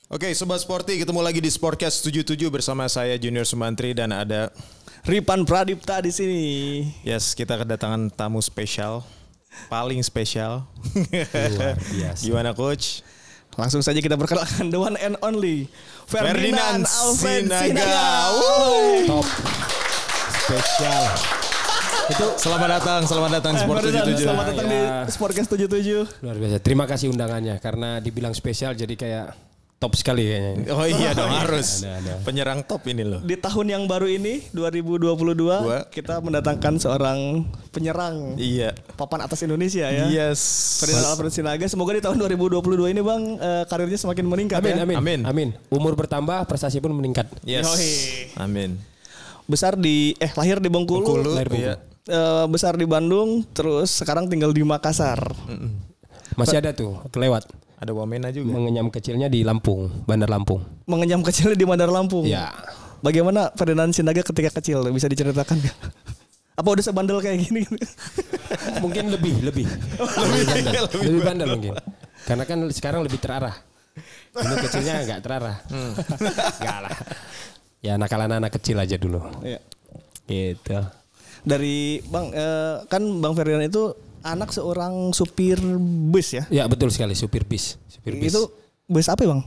Oke, Sobat Sporty, ketemu lagi di Sportcast 77 bersama saya Junior Sumantri dan ada Ripan Pradipta di sini. Yes, kita kedatangan tamu spesial, paling spesial. Luar biasa. Gimana Coach? Langsung saja kita perkenalkan the one and only Ferdinand Alfred Sinaga. Top. Spesial. Itu selamat datang Sport 77. Selamat datang di Sportcast 77. Luar biasa. Terima kasih undangannya karena dibilang spesial jadi kayak top sekali kayaknya. Oh iya dong, harus. Ada. Penyerang top ini loh. Di tahun yang baru ini 2022 kita mendatangkan seorang penyerang Iya. papan atas Indonesia ya. Yes. Ferdinand Alfred Sinaga. Semoga di tahun 2022 ini Bang karirnya semakin meningkat ya. Amin. Umur bertambah, prestasi pun meningkat. Yes. Yoi. Amin. Lahir di Bengkulu. Lahir Bengkulu. Iya. Besar di Bandung, terus sekarang tinggal di Makassar. Masih ada tuh, kelewat. Ada Wamena juga. Mengenyam kecilnya di Lampung, Bandar Lampung. Mengenyam kecilnya di Bandar Lampung. Ya. Bagaimana Ferdinand Sinaga ketika kecil? Bisa diceritakan gak? Apa udah sebandel kayak gini? Mungkin lebih bandel mungkin. Karena kan sekarang lebih terarah. Dulu kecilnya enggak terarah. Enggak lah. Ya nakalan anak kecil aja dulu. Iya. Gitu. Dari Bang, kan Bang Ferdinand itu anak seorang supir bus ya? Ya betul sekali, supir bis. Itu bus apa ya Bang?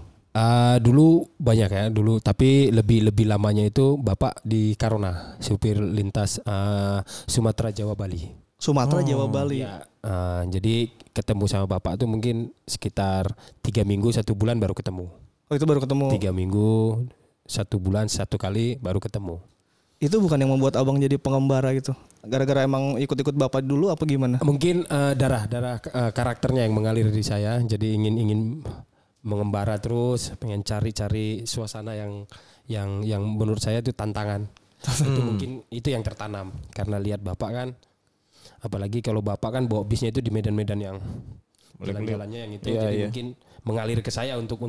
Dulu banyak ya dulu, tapi lebih lamanya itu bapak di Karona, supir lintas Sumatera Jawa Bali. Sumatera Jawa Bali. Ya, jadi ketemu sama bapak tuh mungkin sekitar 3 minggu 1 bulan baru ketemu. Oh itu baru ketemu. 3 minggu 1 bulan 1 kali baru ketemu. Itu bukan yang membuat abang jadi pengembara gitu? Gara-gara emang ikut-ikut bapak dulu apa gimana? Mungkin darah karakternya yang mengalir di saya, jadi ingin mengembara terus, pengen cari suasana yang menurut saya itu tantangan. Itu mungkin itu yang tertanam karena lihat bapak kan, apalagi kalau bapak kan bawa bisnya itu di medan-medan yang jalan-jalannya yang itu, jadi mungkin mengalir ke saya untuk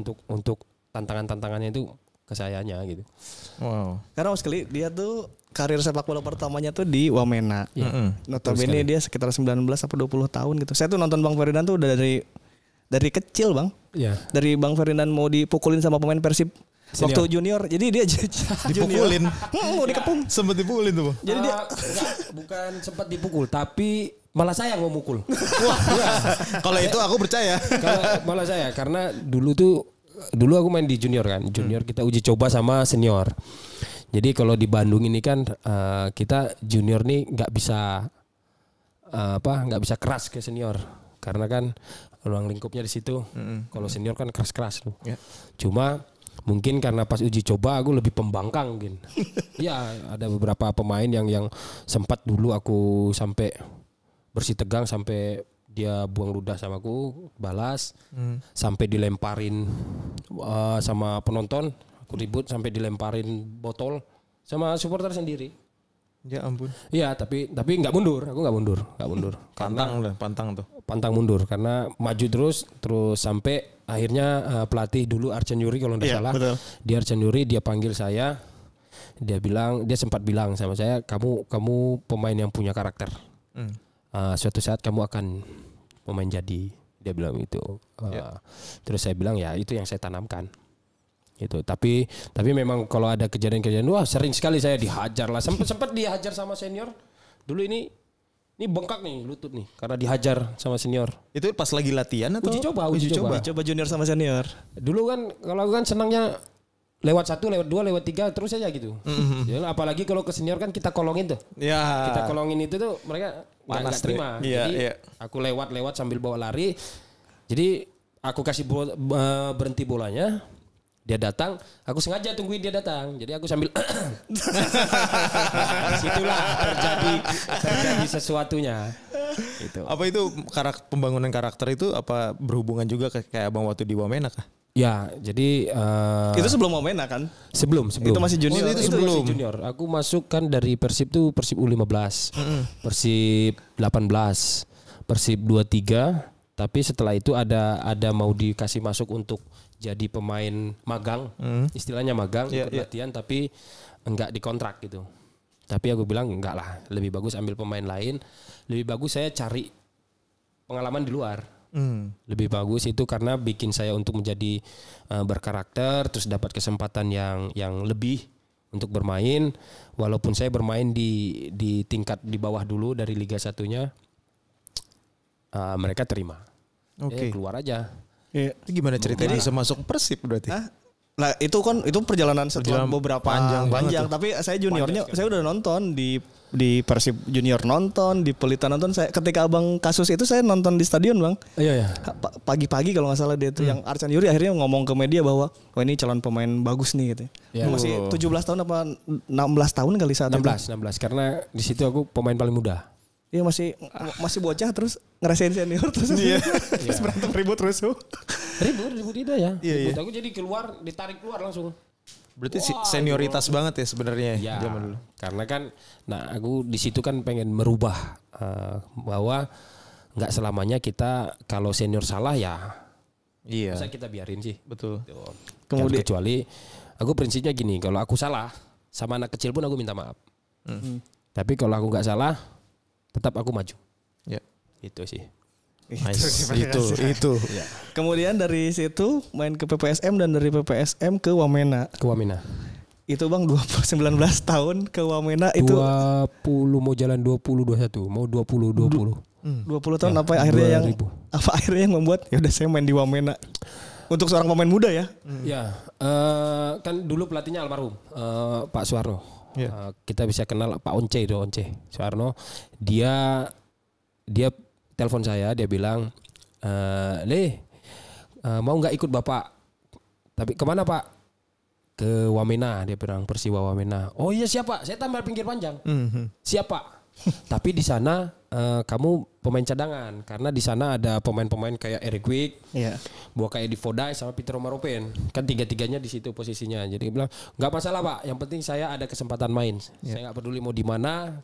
tantangannya itu ke sayanya gitu. Wow. Karena sekali dia tuh karir sepak bola pertamanya tuh di Wamena. Notabene dia sekitar 19 atau 20 tahun gitu. Saya tuh nonton Bang Ferdinand tuh udah dari kecil Bang. Iya. Dari Bang Ferdinand mau dipukulin sama pemain Persib Senior. waktu junior. Jadi dia Dipukulin. mau dikepung. Sempet dipukulin tuh. Jadi dia bukan sempat dipukul, tapi malah saya yang mau mukul. Kalau itu aku percaya. Kalau malah saya karena dulu aku main di junior kan. Junior kita uji coba sama senior. Jadi kalau di Bandung ini kan kita junior nih nggak bisa keras ke senior karena kan ruang lingkupnya di situ. Kalau senior kan keras-keras tuh. Yeah. Cuma mungkin karena pas uji coba aku lebih pembangkang mungkin. Ya ada beberapa pemain yang sempat dulu aku sampai bersih tegang sampai dia buang ludah sama aku, balas, sampai dilemparin sama penonton, aku ribut sampai dilemparin botol sama supporter sendiri. Ya ampun. Iya, tapi nggak mundur, aku nggak mundur. Pantang mundur karena maju terus sampai akhirnya pelatih dulu Arcan Yuri kalau nggak salah, betul. Di Arcan Yuri dia panggil saya, dia sempat bilang sama saya, kamu pemain yang punya karakter. Suatu saat kamu akan pemain jadi, dia bilang itu. Terus saya bilang ya itu yang saya tanamkan. Gitu. Tapi memang kalau ada kejadian-kejadian, wah sering sekali saya dihajar lah. Sempat dihajar sama senior. Dulu ini bengkak nih lutut nih karena dihajar sama senior. Itu pas lagi latihan atau? Uji coba junior sama senior. Dulu kan kalau aku kan senangnya lewat 1, lewat 2, lewat 3 terus aja gitu. Jadi, apalagi kalau ke senior kan kita kolongin tuh. Ya. Kita kolongin itu tuh mereka nggak terima. Jadi aku lewat sambil bawa lari. Jadi aku kasih berhenti bolanya. Dia datang, aku sengaja tungguin dia datang. Jadi aku sambil situlah terjadi sesuatunya. Gitu. Apa itu pembangunan karakter itu apa berhubungan juga kayak Abang waktu di Wamena kah? Ya, jadi itu sebelum Wamena kan? Sebelum. Itu masih junior. Itu masih junior. Aku masuk kan dari Persib tuh Persib U15, Persib 18, Persib 23. Tapi setelah itu ada mau dikasih masuk untuk jadi pemain magang, istilahnya magang, ikut latihan tapi enggak dikontrak gitu. Tapi aku bilang enggak lah, lebih bagus ambil pemain lain, lebih bagus saya cari pengalaman di luar. Lebih bagus itu karena bikin saya untuk menjadi berkarakter, terus dapat kesempatan yang lebih untuk bermain. Walaupun saya bermain di tingkat di bawah dulu dari Liga 1-nya, mereka terima. Keluar aja. Itu gimana ceritanya bisa masuk Persib berarti? Lah itu perjalanan setelah beberapa panjang. Tapi saya juniornya saya udah nonton di Persib junior nonton, di Pelita nonton. Saya ketika abang kasus itu saya nonton di stadion bang. Iya. Pagi-pagi kalau nggak salah dia tuh yang Arcan Yuri akhirnya ngomong ke media bahwa ini calon pemain bagus nih gitu. Masih 17 tahun apa 16 tahun kali saat 16 karena di situ aku pemain paling muda. Iya masih bocah terus ngerasain senior terus terus berantem ribut terus. Ribut itu ya. Iya. Aku jadi ditarik keluar langsung. Berarti senioritas banget ya sebenarnya zaman dulu. Karena kan aku di situ kan pengen merubah bahwa nggak selamanya kita kalau senior salah ya masa kita biarin sih. Betul. Kemudian kecuali aku prinsipnya gini, kalau aku salah sama anak kecil pun aku minta maaf. Tapi kalau aku nggak salah tetap aku maju. Ya. Itu sih. Itu. Ya. Kemudian dari situ main ke PPSM dan dari PPSM ke Wamena. Itu bang 19 tahun ke Wamena itu 20 mau jalan 21 mau 20 tahun ya, apa akhirnya yang membuat ya udah saya main di Wamena. Untuk seorang pemain muda ya. Ya, kan dulu pelatihnya almarhum Pak Suwarno. Kita bisa kenal Pak Once Suwarno. Dia telepon saya, dia bilang, mau nggak ikut bapak? Tapi kemana pak? Ke Wamena, dia bilang Persiwa Wamena. Oh iya siapa? Saya tambah pinggir panjang. Siapa? Tapi di sana kamu pemain cadangan karena di sana ada pemain-pemain kayak Eric Wick, kayak di Vodai sama Peter Omaropen. Kan tiga-tiganya di situ posisinya. Jadi dia bilang nggak masalah pak. Yang penting saya ada kesempatan main. Saya nggak peduli mau di mana.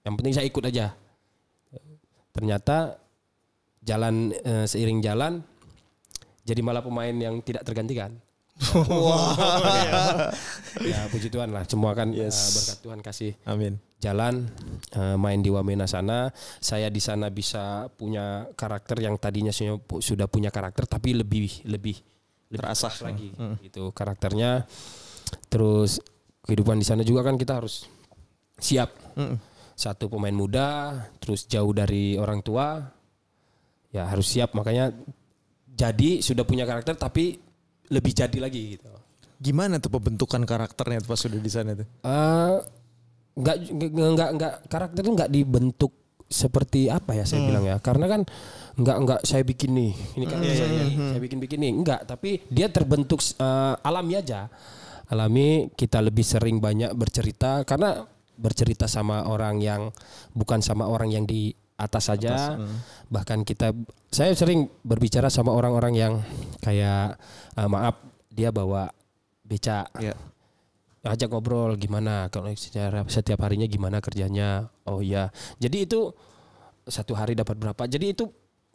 Yang penting saya ikut aja. Ternyata seiring jalan jadi malah pemain yang tidak tergantikan. Ya puji Tuhan lah, semua kan berkat Tuhan kasih. Amin. Jalan main di Wamena sana, saya di sana bisa punya karakter yang tadinya sudah punya karakter tapi lebih terasah lagi gitu karakternya. Terus kehidupan di sana juga kan kita harus siap. Satu pemain muda, terus jauh dari orang tua, ya harus siap. Makanya jadi sudah punya karakter tapi lebih jadi lagi gitu. Gimana tuh pembentukan karakternya pas sudah di sana tuh? Enggak karakter tuh enggak dibentuk seperti apa ya saya bilang ya. Karena kan enggak saya bikin nih. Ini kan saya bikin nih. Enggak, tapi dia terbentuk alami aja. Alami, kita lebih sering banyak bercerita karena bercerita sama orang yang bukan sama orang yang di atas saja. Bahkan saya sering berbicara sama orang-orang yang kayak maaf dia bawa beca. Ajak ngobrol gimana kalau secara setiap harinya gimana kerjanya. Oh iya. Jadi itu satu hari dapat berapa. Jadi itu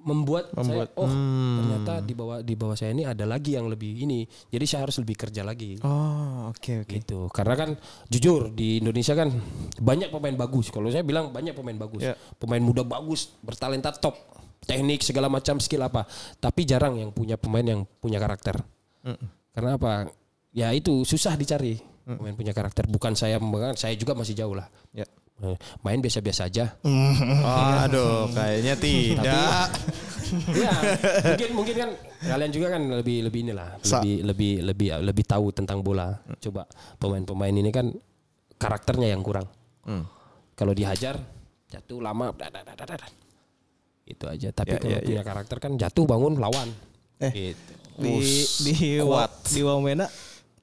membuat saya ternyata di bawah saya ini ada lagi yang lebih ini. Jadi saya harus lebih kerja lagi. Oke. Gitu. Karena kan jujur di Indonesia kan banyak pemain bagus. Kalau saya bilang banyak pemain bagus. Pemain muda bagus, bertalenta top, teknik segala macam skill apa. Tapi jarang yang punya pemain yang punya karakter. Karena apa? Ya itu susah dicari pemain punya karakter. Bukan saya juga masih jauh lah. Main biasa-biasa aja. Aduh, kayaknya tidak. Ya, mungkin kan kalian juga kan lebih inilah, lebih tahu tentang bola. Coba pemain-pemain ini kan karakternya yang kurang. Kalau dihajar jatuh lama, itu aja. Tapi kalau punya karakter kan jatuh bangun lawan. Di Wamena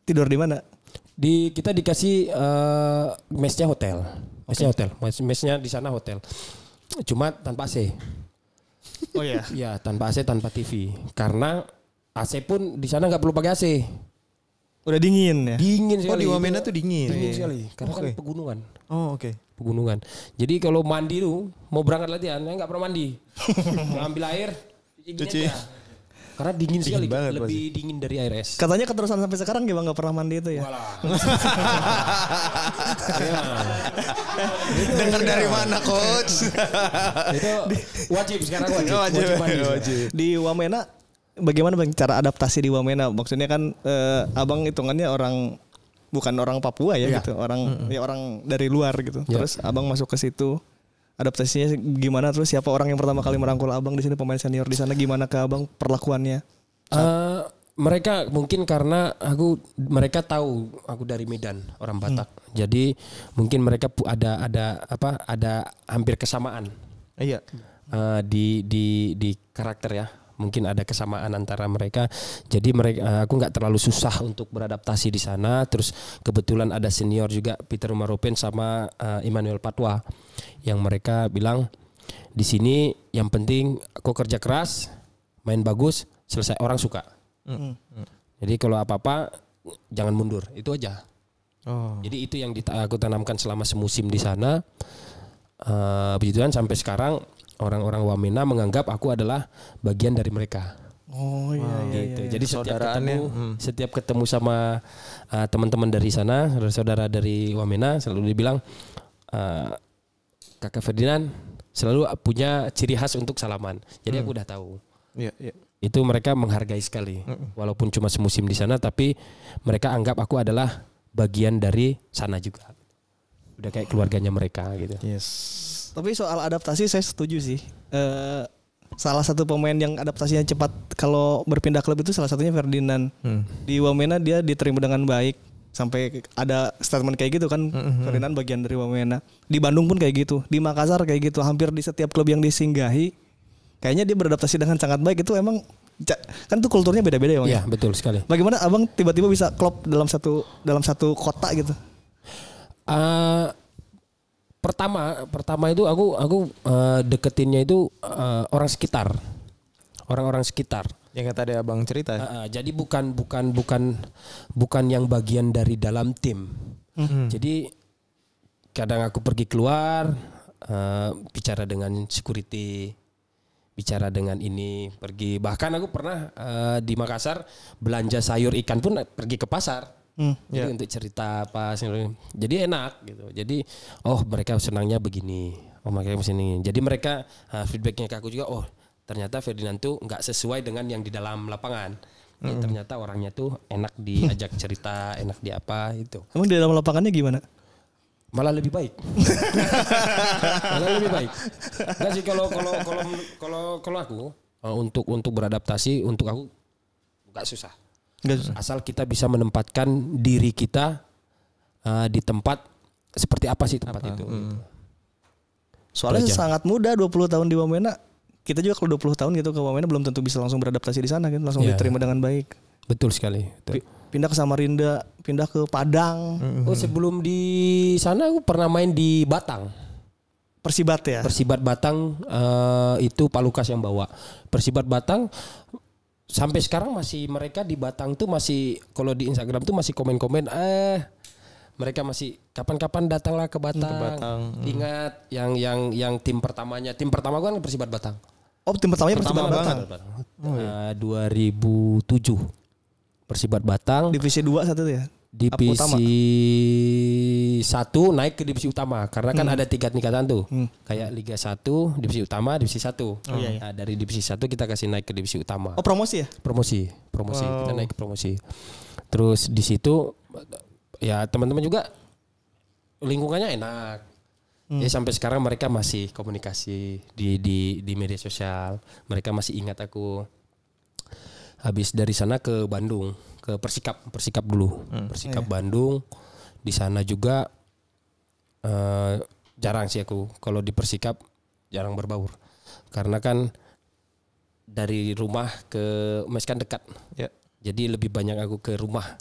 tidur di mana? Kita dikasih mesnya hotel. Mesnya di sana hotel. Cuma tanpa AC. Oh ya. Ya, tanpa AC, tanpa TV. Karena AC pun di sana nggak perlu pakai AC. Udah dingin ya? Dingin sekali. Oh, di Wamena tuh dingin. Dingin sekali. Karena kan pegunungan. Oh, oke. Pegunungan. Jadi kalau mandi tuh mau berangkat latihan, nggak pernah mandi. Ambil air, cuci. Karena dingin sekali, banget lebih pasti. dingin dari air es. Katanya keterusan sampai sekarang dia nggak pernah mandi itu ya. Dengar dari mana coach? Itu wajib sekarang wajib mandi. Wajib. Di Wamena bagaimana Bang cara adaptasi di Wamena? Maksudnya kan Abang hitungannya bukan orang Papua ya gitu, orang dari luar gitu. Terus Abang masuk ke situ. Adaptasinya gimana, terus siapa orang yang pertama kali merangkul Abang di sini, pemain senior di sana, gimana ke Abang perlakuannya? Mereka mungkin karena mereka tahu aku dari Medan, orang Batak. Jadi mungkin mereka ada hampir kesamaan. Iya. Di karakter ya. Mungkin ada kesamaan antara mereka. Jadi aku nggak terlalu susah untuk beradaptasi di sana. Terus kebetulan ada senior juga, Peter Maropen sama Emmanuel Patwa, yang mereka bilang di sini yang penting aku kerja keras, main bagus, selesai, orang suka. Jadi kalau apa-apa jangan mundur, itu aja. Jadi itu yang aku tanamkan selama semusim di sana. Begitu kan sampai sekarang orang-orang Wamena menganggap aku adalah bagian dari mereka. Oh iya. Gitu. Jadi setiap ketemu sama teman-teman dari sana, saudara dari Wamena, selalu dibilang Kakak Ferdinand selalu punya ciri khas untuk salaman. Jadi aku udah tahu. Iya. Itu mereka menghargai sekali. Walaupun cuma semusim di sana, tapi mereka anggap aku adalah bagian dari sana juga. Udah kayak keluarganya mereka gitu. Yes. Tapi soal adaptasi saya setuju sih. Salah satu pemain yang adaptasinya cepat kalau berpindah klub itu salah satunya Ferdinand. Di Wamena dia diterima dengan baik. Sampai ada statement kayak gitu kan, Ferdinand bagian dari Wamena. Di Bandung pun kayak gitu, di Makassar kayak gitu. Hampir di setiap klub yang disinggahi, kayaknya dia beradaptasi dengan sangat baik. Itu emang kan tuh kulturnya beda-beda ya Bang. Iya, betul sekali. Bagaimana Abang tiba-tiba bisa klop dalam satu kota gitu? Pertama itu aku deketinnya itu orang-orang sekitar. Yang tadi Abang cerita. Jadi bukan yang bagian dari dalam tim. Jadi kadang aku pergi keluar, bicara dengan security, bicara dengan ini, pergi. Bahkan aku pernah di Makassar belanja sayur ikan pun pergi ke pasar. Jadi untuk cerita apa, jadi enak gitu. Jadi mereka senangnya begini, mereka begini. Jadi mereka feedbacknya ke aku juga, ternyata Ferdinand tuh nggak sesuai dengan yang di dalam lapangan. Ternyata orangnya tuh enak diajak cerita, enak di apa itu. Emang di dalam lapangannya gimana? Malah lebih baik. Malah lebih baik. Nggak sih kalau aku untuk beradaptasi, untuk aku nggak susah. Asal kita bisa menempatkan diri kita di tempat seperti apa sih tempat itu. Soalnya sangat muda, 20 tahun di Wamena. Kita juga kalau 20 tahun gitu ke Wamena belum tentu bisa langsung beradaptasi di sana kan, langsung diterima dengan baik. Betul sekali. Pindah ke Samarinda, pindah ke Padang. Sebelum di sana aku pernah main di Batang. Persibat ya? Persibat Batang, itu Pak Lukas yang bawa. Persibat Batang sampai sekarang masih, mereka di Batang tuh masih, kalau di Instagram tuh masih komen-komen, mereka masih kapan-kapan datanglah ke Batang. Ingat yang tim pertama kan Persibat Batang. Oh, tim pertamanya Persibat Batang. 2007. Persibat Batang. Divisi 2 satu ya? Divisi 1 naik ke divisi utama karena kan ada 3 tingkatan tuh. Kayak Liga 1, divisi utama, divisi 1. Nah, dari divisi 1 kita kasih naik ke divisi utama. Oh, promosi ya? Promosi. Kita naik ke promosi. Terus di situ ya teman-teman juga lingkungannya enak. Ya sampai sekarang mereka masih komunikasi di media sosial. Mereka masih ingat aku. Habis dari sana ke Bandung, ke Persikap dulu. Persikap Bandung. Di sana juga jarang sih aku. Kalau di Persikap jarang berbaur. Karena kan dari rumah ke mes kan dekat. Ya. Jadi lebih banyak aku ke rumah.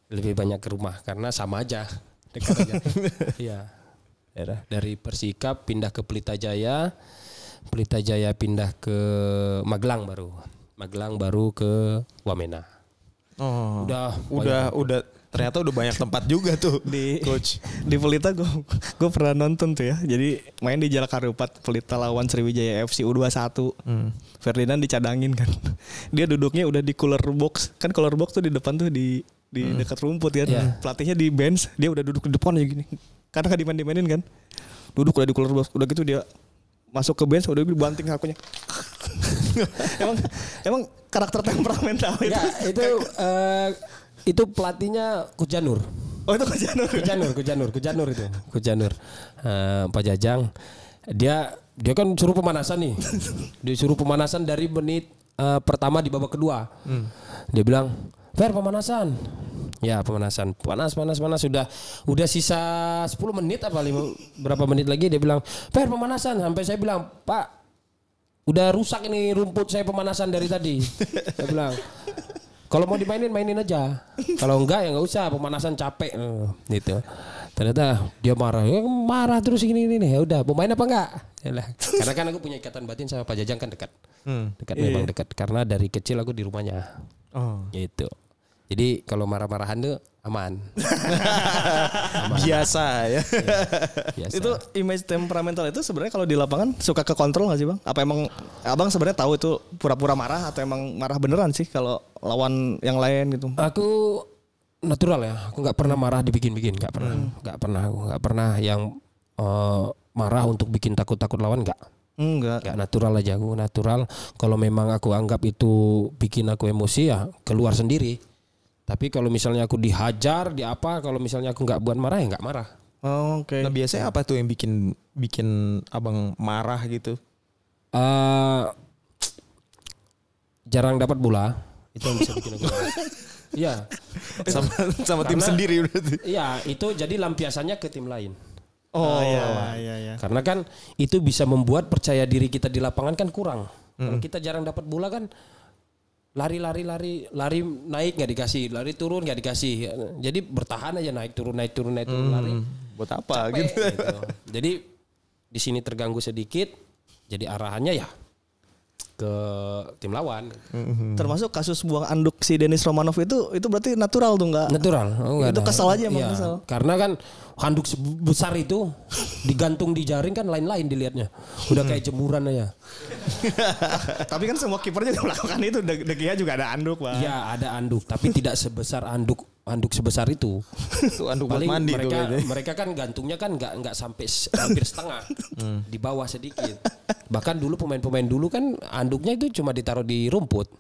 Lebih banyak ke rumah karena sama aja, dekat aja. Iya. Dari Persikap pindah ke Pelita Jaya pindah ke Magelang baru ke Wamena. Udah Ternyata udah banyak tempat juga tuh di coach. Di Pelita gue pernah nonton tuh ya. Jadi main di Jalak Harupat, Pelita lawan Sriwijaya FC U21. Ferdinand dicadangin kan. Dia duduknya udah di cooler box. Kan cooler box tuh di depan tuh di dekat rumput kan. Pelatihnya di bench, dia udah duduk di depan aja gini. Karena kan dimainin kan. Duduk udah di cooler box. Udah gitu dia masuk ke bench, udah banting kakunya. emang karakter temperamental itu. Ya, itu pelatihnya Coach Janur. Oh itu Coach Janur. Coach Janur. Pak Jajang. Dia kan suruh pemanasan nih. Disuruh pemanasan dari menit pertama di babak kedua. Dia bilang, "Fer, pemanasan." Ya, pemanasan. Panas udah sisa 10 menit apa berapa menit lagi dia bilang, "Fer, pemanasan." Sampai saya bilang, "Pak, udah rusak ini rumput saya pemanasan dari tadi." Dia bilang, "Kalau mau mainin aja. Kalau enggak ya enggak usah, pemanasan capek." Gitu. Ternyata dia marah terus gini nih. Ya udah, mau main apa enggak? Karena kan aku punya ikatan batin sama Pak Jajang kan dekat. Memang dekat karena dari kecil aku di rumahnya. Gitu. Jadi kalau marah-marahan tuh aman. Biasa ya. Biasa. Itu image temperamental itu sebenarnya kalau di lapangan suka ke kontrol nggak sih bang? Apa emang abang sebenarnya tahu itu pura-pura marah atau emang marah beneran sih kalau lawan yang lain gitu? Aku natural ya. Aku nggak pernah marah dibikin-bikin. Nggak pernah yang marah untuk bikin takut-takut lawan nggak. Enggak natural aja aku natural. Kalau memang aku anggap itu bikin aku emosi ya keluar sendiri. Tapi kalau misalnya aku dihajar, kalau misalnya aku nggak buat marah ya nggak marah. Oke. Nah biasanya apa tuh yang bikin abang marah gitu? Jarang dapat bola itu yang bisa bikin aku marah. Iya. Sama tim sendiri berarti. Iya, itu jadi lampiasannya ke tim lain. Oh iya. Karena kan itu bisa membuat percaya diri kita di lapangan kan kurang. Kalau kita jarang dapat bola kan lari naik nggak dikasih, lari turun nggak dikasih. Jadi bertahan aja naik turun lari. Buat apa Capek, gitu. Jadi di sini terganggu sedikit, jadi arahannya ya ke tim lawan. Termasuk kasus buang anduk si Denis Romanov itu berarti natural tuh nggak? Natural. Itu kesal aja emang iya. kesal. Karena kan handuk besar itu digantung di jaring kan lain-lain dilihatnya. Udah kayak jemuran aja. Tapi kan semua kiper juga melakukan itu. De Gea juga ada anduk, Pak. Iya, ada anduk, tapi tidak sebesar anduk sebesar itu. Itu anduk buat mandi mereka kan gantungnya kan nggak sampai hampir setengah. Di bawah sedikit. Bahkan dulu pemain-pemain dulu kan anduknya itu cuma ditaruh di rumput.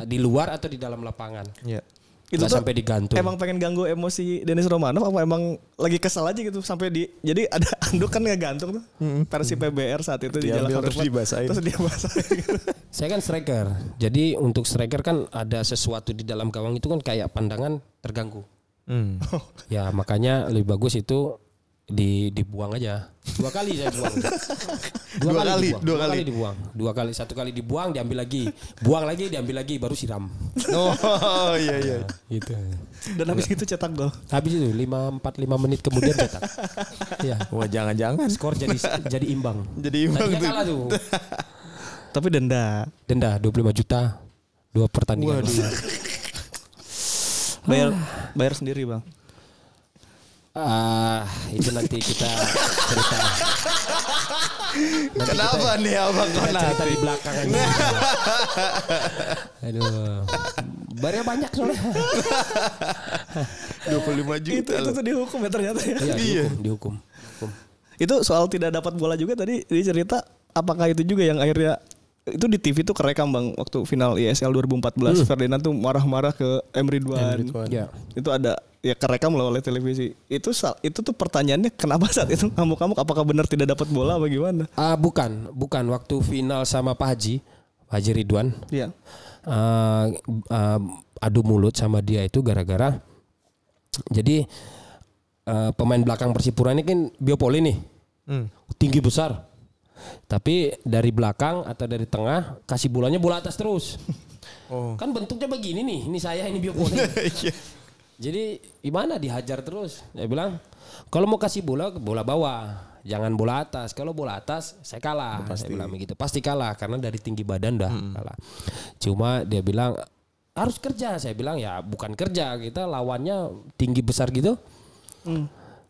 Di luar atau di dalam lapangan. Iya. Itu nggak tuh sampai digantung. Emang pengen ganggu emosi Denis Romanov apa emang lagi kesal aja gitu sampai jadi ada anduk kan ngegantung tuh versi PBR saat itu di Jalan terus dibasahin. Terus dia basahin gitu. Saya kan striker. Jadi untuk striker kan ada sesuatu di dalam gawang itu kan kayak pandangan terganggu. Ya makanya lebih bagus itu dibuang aja. 2 kali saya buang. Dua kali dibuang. 2 kali. 1 kali dibuang, diambil lagi. Buang lagi, diambil lagi, baru siram. Oh iya. Gitu. Dan habis itu cetak gol. Habis itu 5 menit kemudian cetak. Iya. Wah jangan-jangan. Skor jadi imbang. Jadi imbang Tadinya kalah tuh. Tapi denda 25 juta. 2 pertandingan. Bayar sendiri, Bang. Itu nanti kita cerita. Kenapa nih abang kau Cerita di belakang aja. Aduh. Bayarnya banyak soalnya. 25 juta. Itu tuh dihukum ya ternyata ya. Iya, dihukum. Itu soal tidak dapat bola juga tadi dicerita apakah itu juga yang akhirnya itu di TV tuh kerekam Bang waktu final ISL 2014 Ferdinand tuh marah-marah ke M. Ridwan. Ya. Itu ada ya kerekam loh oleh televisi. Itu tuh pertanyaannya kenapa saat itu ngamuk-ngamuk apakah benar tidak dapat bola apa gimana? Bukan waktu final sama Pak Haji Ridwan. Iya. Adu mulut sama dia itu gara-gara jadi pemain belakang Persipura ini kan biopoli nih. Tinggi besar. Tapi dari belakang atau dari tengah kasih bolanya bola atas terus. Kan bentuknya begini nih. Ini saya ini biopoli. Jadi gimana dihajar terus. Dia bilang kalau mau kasih bola bawah. Jangan bola atas. Kalau bola atas saya kalah. Saya bilang begitu. Pasti kalah karena dari tinggi badan dah kalah. Cuma dia bilang harus kerja. Saya bilang ya bukan kerja, kita lawannya tinggi besar gitu.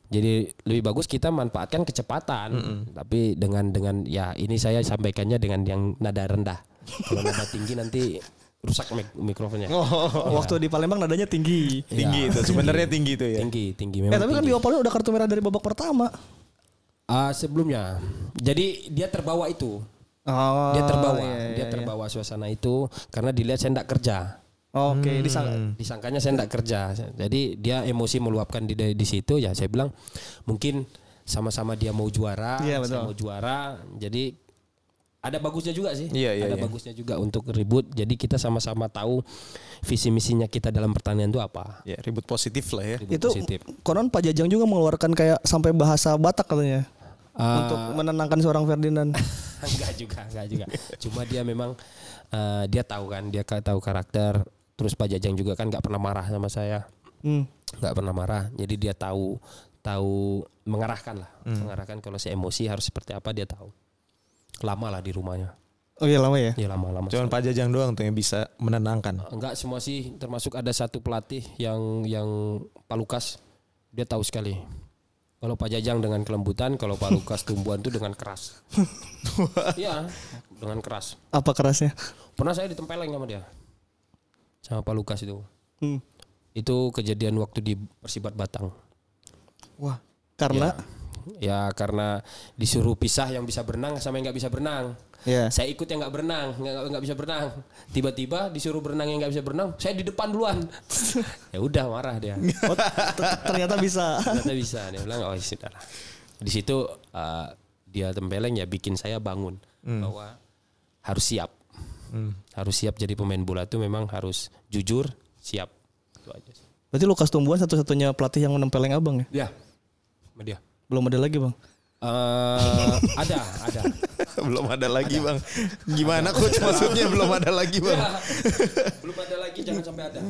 Jadi lebih bagus kita manfaatkan kecepatan. Tapi dengan ya ini saya sampaikannya dengan yang nada rendah. Kalau nada tinggi nanti rusak mikrofonnya. Waktu di Palembang nadanya tinggi. Tinggi itu sebenarnya tinggi itu ya. Tinggi memang. Tapi kan tinggi. di Opalnya udah kartu merah dari babak pertama. Sebelumnya. Jadi dia terbawa itu. Oh, Dia terbawa, iya. terbawa suasana itu karena dilihat saya enggak kerja. Oke, Disangkanya saya enggak kerja. Jadi dia emosi meluapkan di situ ya saya bilang mungkin sama-sama dia mau juara, Iya, saya betul. mau juara. Jadi ada bagusnya juga sih. Iya, ada iya. bagusnya juga untuk ribut. Jadi kita sama-sama tahu visi misinya kita dalam pertanian itu apa. Ya, ribut positif lah ya. Ribut Itu positif. konon Pak Jajang juga mengeluarkan kayak sampai bahasa Batak katanya. Untuk menenangkan seorang Ferdinand. Enggak juga. Cuma dia memang dia tahu kan, dia tahu karakter. Terus Pak Jajang juga kan nggak pernah marah sama saya, nggak pernah marah. Jadi dia tahu mengarahkan lah, mengarahkan kalau saya emosi harus seperti apa dia tahu. Lama lah di rumahnya. Oh iya lama ya. Ya lama. Cuman Pak Jajang doang tuh yang bisa menenangkan. Enggak semua sih, termasuk ada satu pelatih yang Pak Lukas, dia tahu sekali. Kalau Pak Jajang dengan kelembutan, kalau Pak Lukas tumbuhan itu dengan keras. Iya, dengan keras. Apa kerasnya? Pernah saya ditempeleng sama dia, sama Pak Lukas itu. Hmm. Itu kejadian waktu di Persibat Batang. Wah, karena Ya karena disuruh pisah yang bisa berenang sama yang nggak bisa berenang. ya. Saya ikut yang nggak bisa berenang. Tiba-tiba disuruh berenang yang nggak bisa berenang, saya di depan duluan. Ya udah marah dia. Oh, ternyata bisa. Ternyata bisa. Dia bilang oh sudah lah. Di situ dia tempeleng ya bikin saya bangun bahwa harus siap. Harus siap jadi pemain bola itu memang harus jujur, siap. Itu aja sih. Berarti Lukas Tumbuhan satu-satunya pelatih yang menempeleng abang ya? Ya. Sama dia. Belum ada lagi bang? Ada. Belum ada lagi bang. Gimana coach maksudnya belum ada lagi bang? Ya, belum ada lagi jangan sampai ada.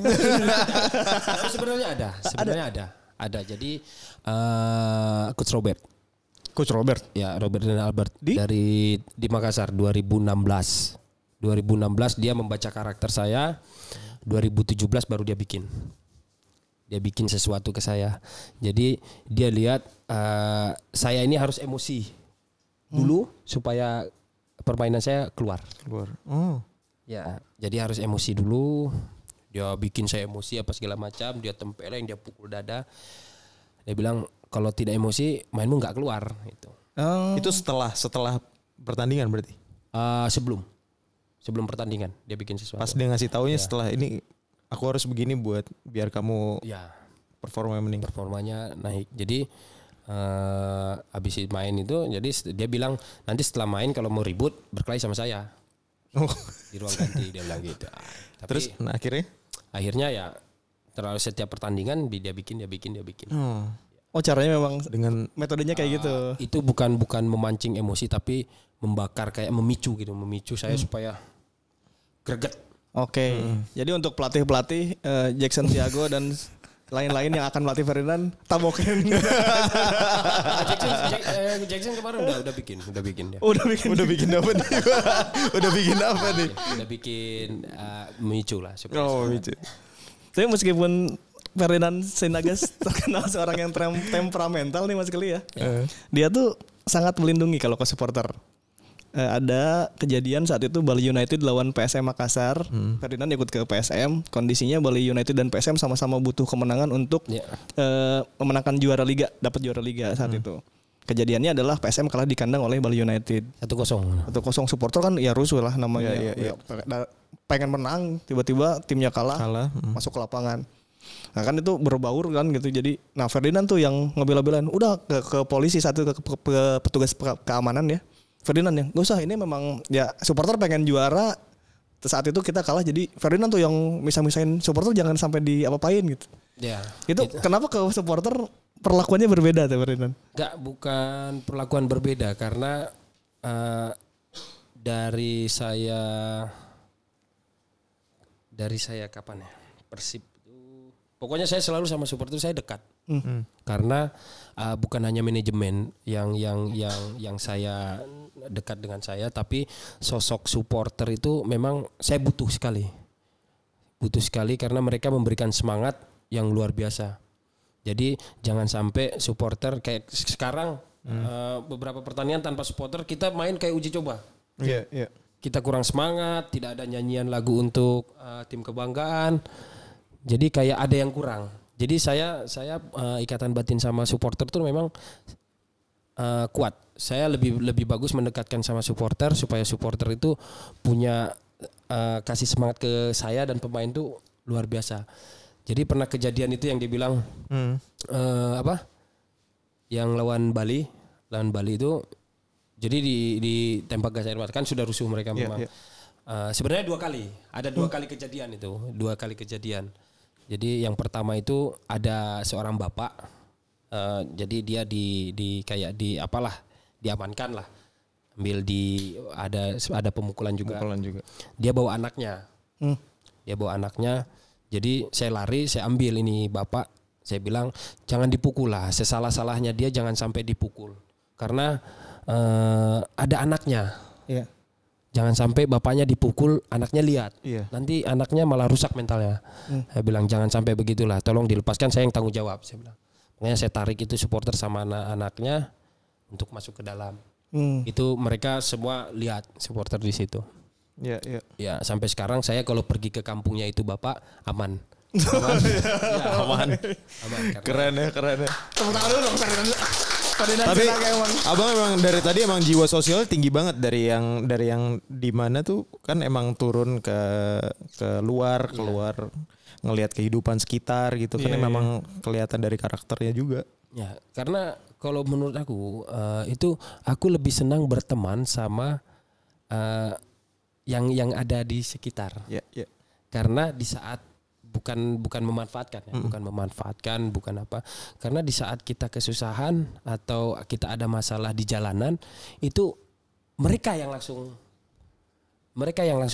Tapi sebenarnya ada. Ada. Jadi Coach Robert. Coach Robert. Ya Robert dan Albert Di Makassar 2016. 2016 dia membaca karakter saya. 2017 baru dia bikin. Dia bikin sesuatu ke saya. Jadi dia lihat saya ini harus emosi dulu supaya permainan saya keluar. Oh. Ya, jadi harus emosi dulu. Dia bikin saya emosi apa segala macam. Dia tempeleng, dia pukul dada. Dia bilang kalau tidak emosi mainmu nggak keluar. Gitu. Itu setelah pertandingan berarti. Sebelum pertandingan dia bikin sesuatu. Pas dia ngasih taunya setelah ini aku harus begini buat biar kamu performa meningkat. Performanya naik. Jadi habis main itu, jadi dia bilang nanti setelah main kalau mau ribut berkelahi sama saya di ruang ganti dia bilang gitu. Tapi Terus akhirnya ya terlalu setiap pertandingan dia bikin. Oh caranya memang dengan metodenya kayak gitu. Itu bukan memancing emosi tapi membakar kayak memicu saya supaya greget. Oke. Jadi untuk pelatih-pelatih Jackson Tiago dan lain-lain yang akan melatih Ferdinand, tabokin. Jackson kemarin udah bikin dia. Udah bikin apa nih? Udah bikin apa nih? Udah bikin memicu lah. Memicu. Tapi meskipun Ferdinand Sinagas terkenal seorang yang temperamental nih Mas Kelly ya. Dia tuh sangat melindungi kalau ke supporter. Ada kejadian saat itu Bali United lawan PSM Makassar. Ferdinand ikut ke PSM. Kondisinya Bali United dan PSM sama-sama butuh kemenangan untuk memenangkan juara liga, dapat juara liga saat itu. Kejadiannya adalah PSM kalah di kandang oleh Bali United. 1-0. Supporter kan ya rusuh lah namanya. Iya. Pengen menang, tiba-tiba timnya kalah. Masuk ke lapangan. Nah kan itu berbaur kan gitu. Jadi Ferdinand tuh yang ngebela-belain. Udah ke polisi satu ke petugas keamanan ya. Ferdinand yang gak usah, ini memang ya supporter pengen juara, saat itu kita kalah, jadi Ferdinand tuh yang misah-misahin supporter jangan sampai diapa-apain gitu. Ya. Itu kenapa ke supporter perlakuannya berbeda tuh Ferdinand? Bukan perlakuan berbeda karena dari saya kapan ya? Persib itu pokoknya saya selalu sama supporter saya dekat. Karena bukan hanya manajemen yang saya dekat dengan saya, tapi sosok supporter itu memang saya butuh sekali butuh sekali karena mereka memberikan semangat yang luar biasa. Jadi jangan sampai supporter kayak sekarang beberapa pertandingan tanpa supporter kita main kayak uji coba. Iya, iya. Kita kurang semangat, tidak ada nyanyian lagu untuk tim kebanggaan. Jadi kayak ada yang kurang. Jadi saya ikatan batin sama supporter tuh memang kuat. Saya lebih bagus mendekatkan sama supporter supaya supporter itu punya kasih semangat ke saya dan pemain tuh luar biasa. Jadi pernah kejadian itu yang dibilang yang lawan Bali itu, jadi ditembak gas air mata kan sudah rusuh mereka memang. Sebenarnya 2 kali, ada 2 kali kejadian itu, 2 kali kejadian. Jadi yang pertama itu ada seorang bapak, jadi dia diamankan lah, ambil ada pemukulan juga. Dia bawa anaknya. Jadi saya lari, saya ambil ini bapak, saya bilang jangan dipukul lah, sesalah-salahnya dia jangan sampai dipukul, karena ada anaknya. Iya. Jangan sampai bapaknya dipukul, anaknya lihat, nanti anaknya malah rusak mentalnya. Saya bilang jangan sampai begitulah, tolong dilepaskan, saya yang tanggung jawab. Saya bilang, makanya saya tarik itu supporter sama anak-anaknya untuk masuk ke dalam. Itu mereka semua lihat supporter di situ. Iya. Ya sampai sekarang saya kalau pergi ke kampungnya itu bapak aman. Aman. Keren ya. Tepuk tangan dulu dong. Tapi abang emang dari tadi emang jiwa sosial tinggi banget dari yang di mana tuh kan emang turun ke luar ngelihat kehidupan sekitar gitu kan memang kelihatan dari karakternya juga. Ya karena kalau menurut aku itu aku lebih senang berteman sama yang ada di sekitar. Karena di saat bukan memanfaatkan ya, bukan apa. Karena di saat kita kesusahan atau kita ada masalah di jalanan, itu mereka yang langsung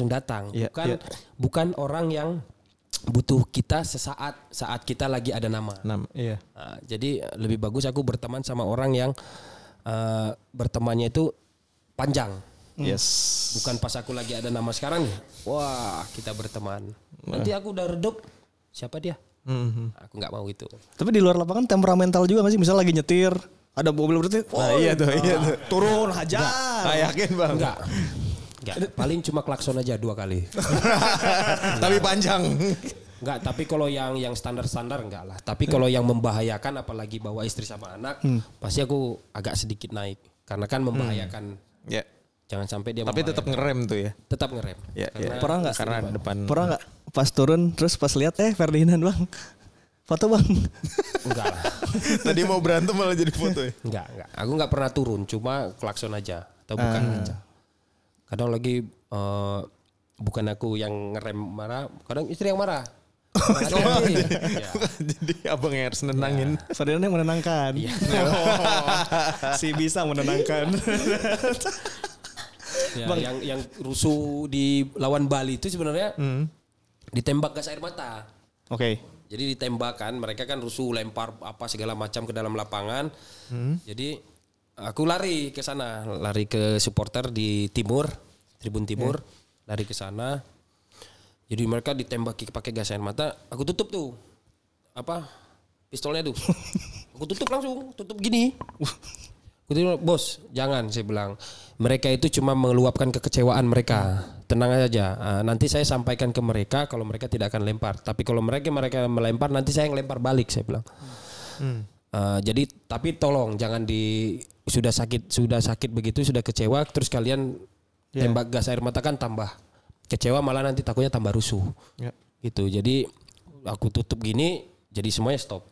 datang, bukan orang yang butuh kita saat kita lagi ada nama. Nah, jadi lebih bagus aku berteman sama orang yang bertemannya itu panjang. Bukan pas aku lagi ada nama sekarang nih. Wah, kita berteman. Nanti aku udah redup. Siapa dia? Aku nggak mau itu. Tapi di luar lapangan temperamental juga nggak sih? Misal lagi nyetir, ada mobil berarti. Iya tuh. Turun hajar. Yakin bang? Enggak. Paling cuma klakson aja 2 kali. Tapi panjang. Enggak, tapi kalau yang standar-standar enggak lah. Tapi kalau yang membahayakan apalagi bawa istri sama anak, pasti aku agak sedikit naik. Karena kan membahayakan. Jangan sampai dia. Tapi tetap ngerem tuh ya. Tetap ngerem. Pernah nggak? Karena depan. Pernah nggak? Pas turun terus pas lihat Ferdinand bang, foto bang. Enggak lah. Tadi mau berantem malah jadi foto ya. Enggak. Aku nggak pernah turun, cuma klakson aja atau bukan aja. Kadang lagi bukan aku yang ngerem marah, kadang istri yang marah. Jadi abang yang harus nenangin. Ferdinand yang menenangkan. Si bisa menenangkan. Yang rusuh di lawan Bali itu sebenarnya ditembak gas air mata. Jadi ditembakkan, mereka kan rusuh, lempar apa segala macam ke dalam lapangan. Jadi aku lari ke sana, lari ke supporter di tribun timur, lari ke sana. Jadi mereka ditembaki pakai gas air mata, aku tutup tuh pistolnya tuh, aku tutup gini. Aku bilang, bos, jangan, saya bilang. Mereka itu cuma meluapkan kekecewaan mereka. Tenang aja. Nanti saya sampaikan ke mereka kalau mereka tidak akan lempar. Tapi kalau mereka melempar, nanti saya yang lempar balik, saya bilang. Jadi tapi tolong jangan sudah sakit begitu, sudah kecewa, terus kalian tembak gas air mata kan tambah kecewa, malah nanti takutnya tambah rusuh. Gitu. Jadi aku tutup gini, jadi semuanya stop.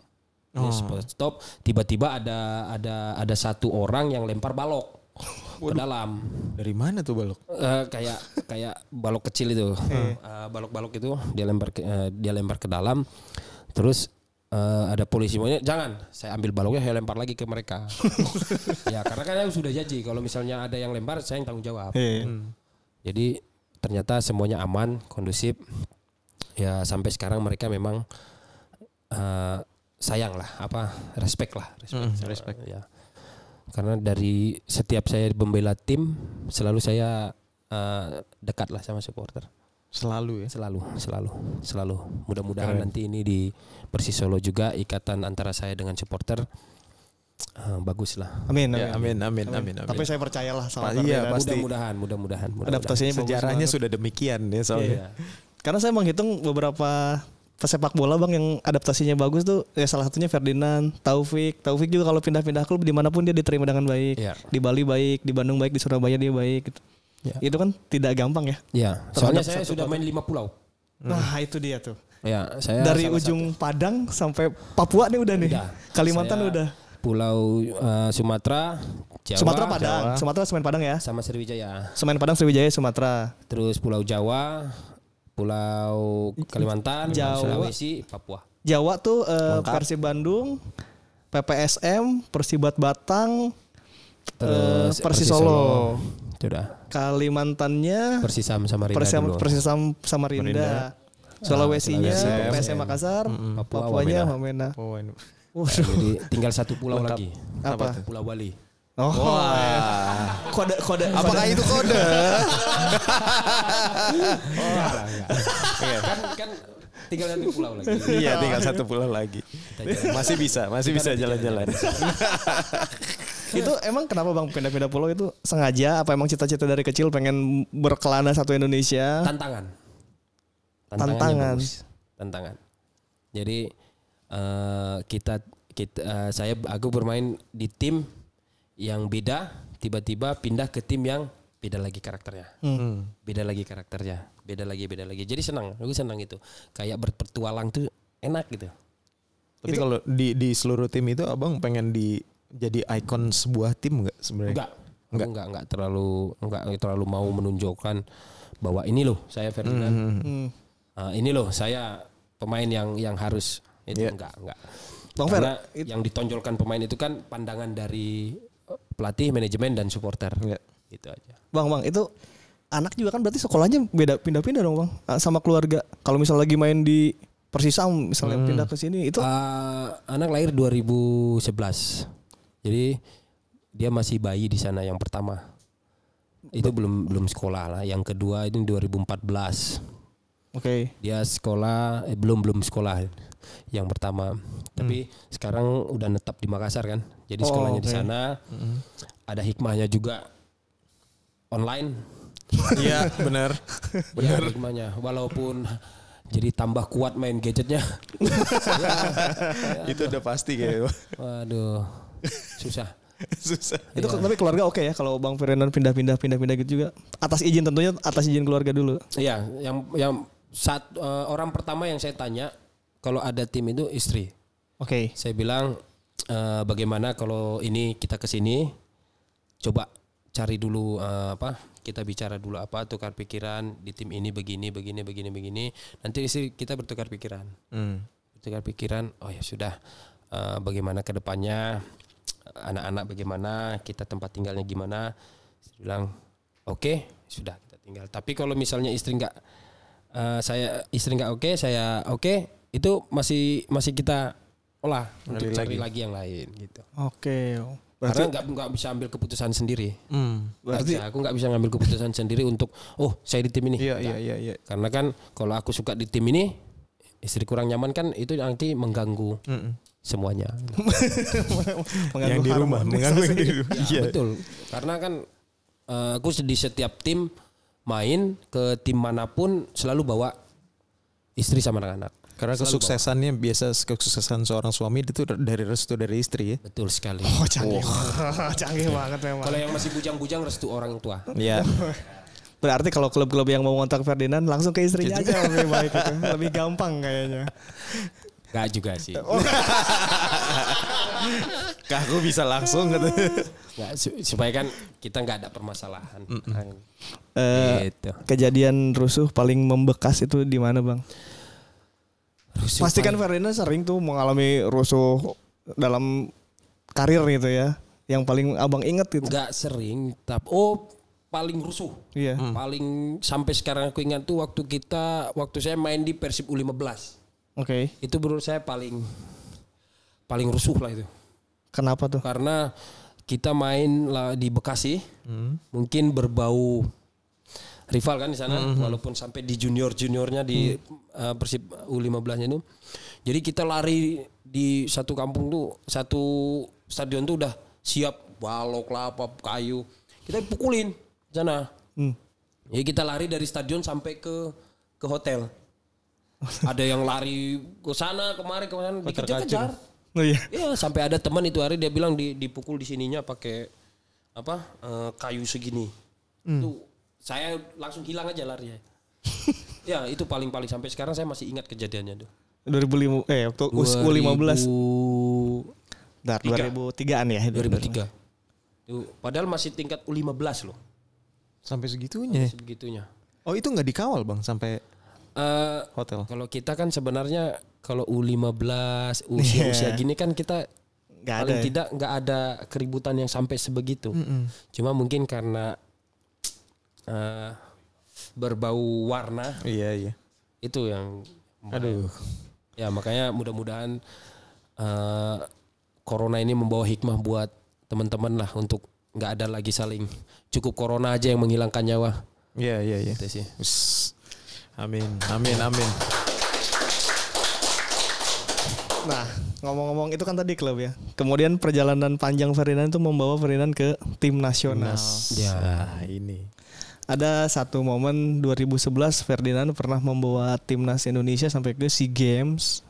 Stop. Tiba-tiba ada satu orang yang lempar balok ke dalam. Dari mana tuh balok? Kayak balok kecil itu. Balok-balok itu dia lempar ke dalam. Terus ada polisi maunya, jangan, saya ambil baloknya, saya lempar lagi ke mereka. Ya karena kan saya sudah janji kalau misalnya ada yang lempar saya yang tanggung jawab. Jadi ternyata semuanya aman, kondusif. Ya sampai sekarang mereka memang sayang lah, respect. Ya. Karena dari setiap saya membela tim selalu saya dekat lah sama supporter. Selalu ya. Selalu. Mudah-mudahan nanti ini di Persis Solo juga ikatan antara saya dengan supporter bagus lah. Amin. Tapi saya percayalah sama Iya, pasti. Mudah-mudahan. Adaptasinya sejarahnya sudah demikian ya soalnya. Iya. Karena saya menghitung beberapa pesepak bola bang yang adaptasinya bagus tuh ya salah satunya Ferdinand, Taufik juga kalau pindah-pindah klub dimanapun dia diterima dengan baik. Yeah. Di Bali baik, di Bandung baik, di Surabaya dia baik gitu. Yeah. Itu kan tidak gampang ya. Iya. Soalnya saya sudah main 5 pulau. Nah itu dia tuh. Ya, saya dari ujung Padang sampai Papua nih udah nih. Kalimantan udah. Pulau Sumatera, Jawa. Sumatera Padang, Jawa. Sumatera Semen Padang ya. Sama Sriwijaya. Semen Padang Sriwijaya Sumatera. Terus Pulau Jawa. Pulau Kalimantan, Jawa, Sulawesi, Papua. Jawa tuh Persib Bandung, PPSM, Persibat Batang, Persis Solo. Sudah. Kalimantannya Persisam Samarinda. Persisam Samarinda. Sulawesinya PSM Makassar, Papuanya Wamena. Jadi tinggal 1 pulau lagi. Apa? Pulau Bali. Oh, kode. Apakah itu kode? Kan tinggal 1 pulau lagi. Iya, tinggal 1 pulau lagi. Masih bisa jalan-jalan. Itu emang kenapa bang pindah-pindah pulau itu sengaja? Apa emang cita-cita dari kecil pengen berkelana satu Indonesia? Tantangan. Jadi aku bermain di tim yang beda, tiba-tiba pindah ke tim yang beda lagi karakternya. Beda lagi. Jadi aku senang itu. Kayak berpetualang tuh enak gitu. Tapi kalau di seluruh tim itu abang pengen jadi ikon sebuah tim nggak sebenarnya? Enggak terlalu mau menunjukkan bahwa ini loh saya Ferdinand. Ini loh saya pemain yang harus itu enggak. Karena yang ditonjolkan pemain itu kan pandangan dari pelatih, manajemen dan supporter. Gitu aja. Bang, itu anak juga kan berarti sekolahnya beda pindah-pindah dong, Bang. Sama keluarga. Kalau misal lagi main di Persisam misalnya pindah ke sini itu anak lahir 2011. Jadi dia masih bayi di sana yang pertama. Itu belum sekolah lah. Yang kedua itu 2014. Oke. Dia sekolah belum sekolah yang pertama. Tapi sekarang udah netap di Makassar kan. Jadi sekolahnya di sana. Ada hikmahnya juga online. Iya, benar. Benar hikmahnya. Walaupun jadi tambah kuat main gadgetnya. Itu udah pasti kayaknya. Waduh. Susah. Itu tapi keluarga oke ya kalau Bang Ferdinand pindah-pindah gitu juga. Atas izin tentunya, atas izin keluarga dulu. Iya, yang saat orang pertama yang saya tanya kalau ada tim itu istri. Oke. Saya bilang bagaimana kalau ini kita ke sini coba cari dulu kita bicara dulu tukar pikiran di tim ini begini. Nanti istri kita bertukar pikiran. Bertukar pikiran, oh ya sudah bagaimana ke depannya anak-anak bagaimana, kita tempat tinggalnya gimana. Saya bilang oke, sudah kita tinggal. Tapi kalau misalnya istri nggak oke, saya oke, itu masih kita olah untuk cari lagi yang lain gitu. Oke. Karena nggak bisa ambil keputusan sendiri. Berarti aku nggak bisa ngambil keputusan sendiri untuk saya di tim ini. Iya. Karena kan kalau aku suka di tim ini, istri kurang nyaman kan itu nanti mengganggu semuanya. Yang di rumah, mengganggu yang di rumah. Ya, betul. Karena kan aku di setiap tim main ke tim manapun selalu bawa istri sama anak-anak. Karena kesuksesannya kesuksesan seorang suami itu dari restu dari istri ya. Betul sekali. Canggih banget memang. Kalau yang masih bujang-bujang restu orang tua. Iya. Berarti kalau klub-klub yang mau ngontak Ferdinand langsung ke istrinya aja lebih baik itu. Lebih gampang kayaknya. Gak juga sih. Aku bisa langsung gitu. Supaya kan kita nggak ada permasalahan. Gitu. Kejadian rusuh paling membekas itu di mana bang? Pasti kan Ferdinand sering tuh mengalami rusuh dalam karir gitu ya. Yang paling abang inget gitu. Gak sering, tapi paling rusuh. Iya. Paling sampai sekarang aku ingat tuh waktu saya main di Persib U15. Oke. Itu menurut saya paling rusuh lah itu. Kenapa tuh? Karena kita main di Bekasi, mungkin berbau rival kan di sana, walaupun sampai di juniornya di Persib U15-nya itu. Jadi kita lari di satu kampung tuh, satu stadion tuh udah siap balok, kelapa, kayu. Kita pukulin di sana. Jadi kita lari dari stadion sampai ke hotel. Ada yang lari ke sana kemari dikejar-kejar. Oh iya. Iya, sampai ada teman itu hari dia bilang dipukul di sininya pakai kayu segini. Itu saya langsung hilang aja larinya. Ya, itu paling sampai sekarang saya masih ingat kejadiannya tuh. 2005 waktu U15. 2003-an ya. 2003. Tuh, padahal masih tingkat U15 loh. Sampai segitunya. Oh, itu nggak dikawal Bang sampai hotel. Kalau kita kan sebenarnya kalau U15 usia gini kan kita paling tidak nggak ada keributan yang sampai sebegitu. Cuma mungkin karena berbau warna. Iya. Itu yang aduh. Ya makanya mudah-mudahan corona ini membawa hikmah buat teman-teman lah untuk nggak ada lagi saling, cukup corona aja yang menghilangkan nyawa. Iya. Itu sih. Amin. Nah, ngomong-ngomong itu kan tadi klub ya. Kemudian perjalanan panjang Ferdinand itu membawa Ferdinand ke tim nasional. Ya, ini. Ada satu momen 2011 Ferdinand pernah membawa timnas Indonesia sampai ke SEA Games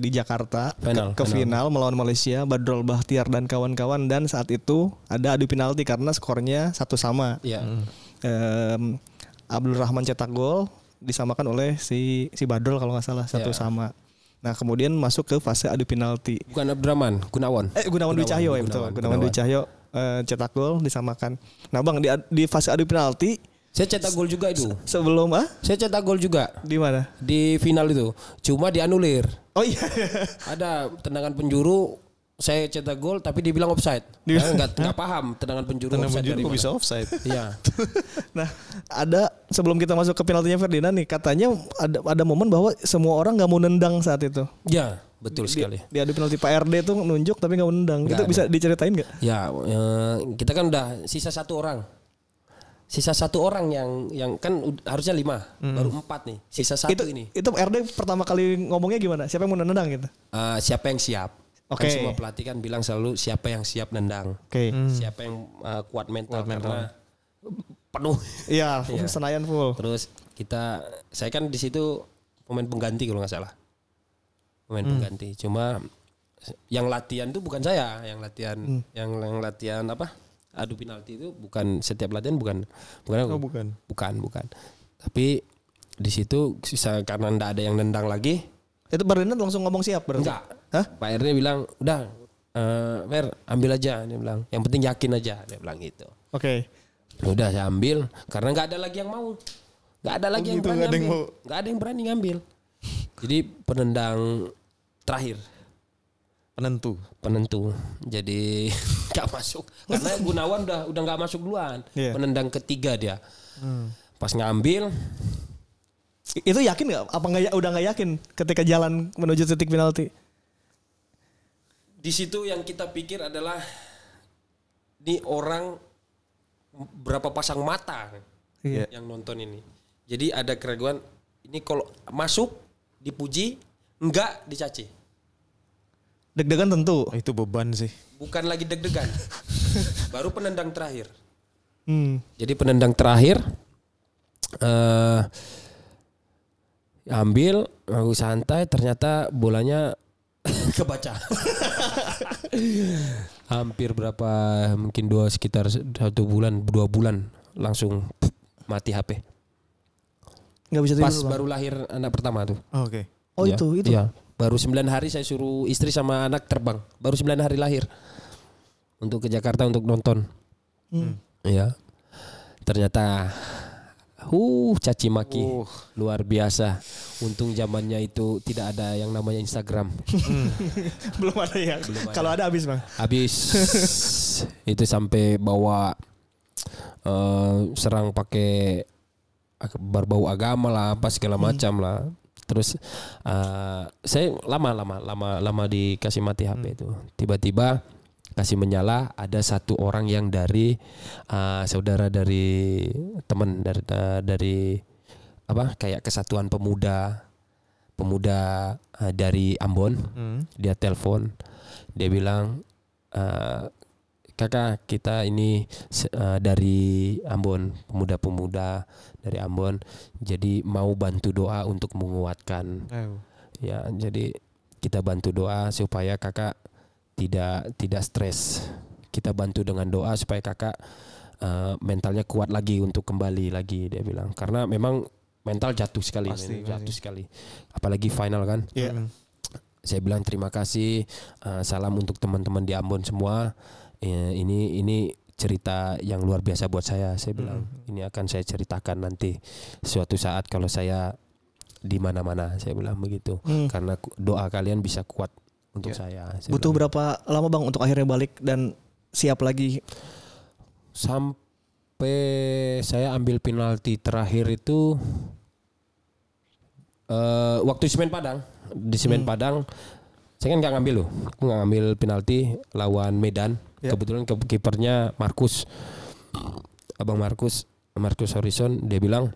di Jakarta ke final melawan Malaysia, Badrol Bahtiar dan kawan-kawan, dan saat itu ada adu penalti karena skornya 1-1. Iya. Abdul Rahman cetak gol, disamakan oleh si Badrol kalau nggak salah 1-1. Nah, kemudian masuk ke fase adu penalti. Bukan Abdurrahman, Gunawan Dwi Cahyo ya, betul. Gunawan Dwi Cahyo cetak gol, disamakan. Nah, Bang, di fase adu penalti saya cetak gol juga itu. Sebelum Saya cetak gol juga. Di mana? Di final itu. Cuma dianulir. Oh iya. Ada tendangan penjuru, saya cetak gol tapi dibilang offside. Enggak paham tendangan penjuru kok bisa offside. Iya. Nah, ada sebelum kita masuk ke penaltinya Ferdinand nih, katanya ada momen bahwa semua orang nggak mau nendang saat itu. Ya, betul sekali. Di adu penalti Pak RD tuh nunjuk tapi nggak mau nendang. Itu bisa diceritain nggak? Ya, kita kan udah sisa satu orang yang kan harusnya 5, baru 4 nih. Sisa satu ini. Itu RD pertama kali ngomongnya gimana? Siapa yang mau nendang gitu? Siapa yang siap? Oke. Kan semua pelatih kan bilang selalu siapa yang siap nendang. Oke. Siapa yang kuat mental karena penuh. Iya, Senayan full. Terus saya kan di situ pemain pengganti kalau nggak salah. Pemain pengganti. Cuma yang latihan tuh bukan saya, yang latihan apa? Adu penalti itu bukan setiap latihan bukan. Tapi di situ karena enggak ada yang nendang lagi. Itu Ferdinand langsung ngomong siap berarti? Enggak. Pak RD bilang, "Udah, Fer, ambil aja." Dia bilang, "Yang penting yakin aja." Dia bilang gitu. Oke. Udah saya ambil karena enggak ada lagi yang mau. Enggak ada lagi yang berani ngambil. Enggak ada yang berani ngambil. Jadi penendang terakhir. Penentu. Jadi gak masuk karena Gunawan udah gak masuk duluan. Penendang ketiga dia. Pas ngambil itu yakin nggak? Apa udah nggak yakin ketika jalan menuju titik penalti? Di situ yang kita pikir adalah ini orang berapa pasang mata yang nonton ini. Jadi ada keraguan ini kalau masuk dipuji, enggak dicaci. Deg-degan tentu. Itu beban sih. Bukan lagi deg-degan. Baru penendang terakhir. Jadi penendang terakhir ambil, aku santai, ternyata bolanya kebaca. Hampir berapa, mungkin sekitar 2 bulan langsung mati HP. Nggak bisa pas baru lahir anak pertama tuh. Oke. Oh ya, itu. Iya. Baru 9 hari saya suruh istri sama anak terbang. Baru 9 hari lahir. Untuk ke Jakarta untuk nonton. Iya. Ternyata caci maki luar biasa. Untung zamannya itu tidak ada yang namanya Instagram. Belum ada ya. Kalau ada habis, Bang. Habis. Itu sampai bawa serang pakai berbau agama lah, apa segala macam lah. Terus saya lama dikasih mati HP itu. Tiba-tiba kasih menyala, ada satu orang yang dari saudara dari teman dari apa kayak kesatuan pemuda dari Ambon. Dia telepon, dia bilang, kakak kita ini dari Ambon, pemuda-pemuda dari Ambon, jadi mau bantu doa untuk menguatkan. Ya, jadi kita bantu doa supaya kakak tidak stres. Kita bantu dengan doa supaya kakak mentalnya kuat lagi untuk kembali lagi, dia bilang. Karena memang mental jatuh sekali, jatuh sekali. Apalagi final kan. Saya bilang terima kasih, salam untuk teman-teman di Ambon semua. Ini cerita yang luar biasa buat saya bilang. Ini akan saya ceritakan nanti suatu saat kalau saya di mana-mana, saya bilang begitu. Karena doa kalian bisa kuat untuk saya butuh bilang. Berapa lama Bang untuk akhirnya balik dan siap lagi? Sampai saya ambil penalti terakhir itu waktu Semen Padang. Di Semen Padang saya kan nggak ngambil loh, aku nggak ngambil penalti lawan Medan. Kebetulan kipernya Abang Markus Horizon, dia bilang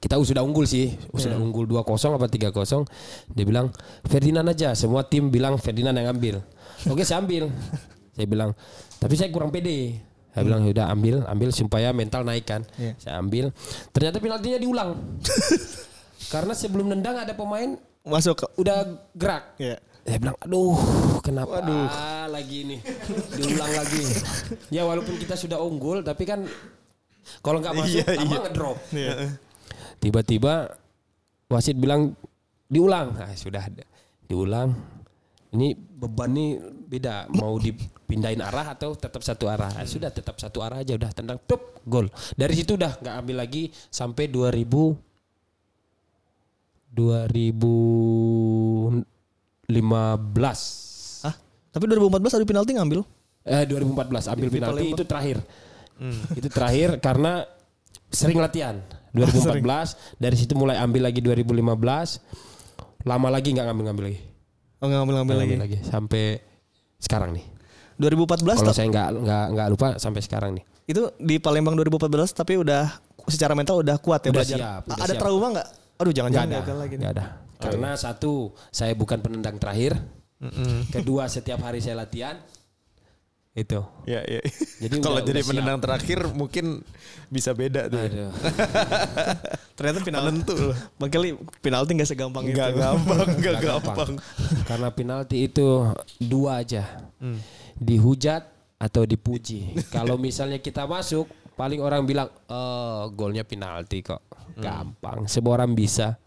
kita sudah unggul sih, sudah unggul 2-0 apa 3-0. Dia bilang Ferdinand aja, semua tim bilang Ferdinand yang ambil. Oke, saya ambil. Saya bilang, tapi saya kurang pede. Saya bilang udah ambil supaya mental naik kan. Saya ambil. Ternyata penaltinya diulang. Karena sebelum nendang ada pemain masuk udah gerak. Saya bilang, aduh, kenapa lagi ini diulang lagi. Ya walaupun kita sudah unggul, tapi kan kalau nggak masuk tambah ngedrop. Tiba-tiba wasit bilang diulang. Nah, sudah diulang. Ini beban nih beda, mau dipindahin arah atau tetap satu arah. Sudah tetap satu arah aja, udah tendang, tup, gol. Dari situ udah nggak ambil lagi sampai 2015. Tapi 2014 ada penalti ngambil? 2014 ambil penalti itu terakhir. Itu terakhir karena sering latihan. 2014 dari situ mulai ambil lagi 2015. Lama lagi nggak ngambil lagi. Oh, ngambil lagi sampai sekarang nih. 2014 kalau saya nggak lupa sampai sekarang nih. Itu di Palembang 2014 tapi udah secara mental udah kuat ya, udah belajar. Siap, ada siap. Trauma nggak? Aduh jangan-jangan gagal lagi. Nggak ada. Karena satu, saya bukan penendang terakhir. Kedua, setiap hari saya latihan. Itu. Ya. Jadi kalau jadi penendang terakhir mungkin bisa beda tuh. Ternyata penalti. Makanya penalti nggak segampang itu. Nggak gampang. Karena penalti itu dua aja. Dihujat atau dipuji. Kalau misalnya kita masuk, paling orang bilang, golnya penalti kok. Gampang. Semua orang bisa.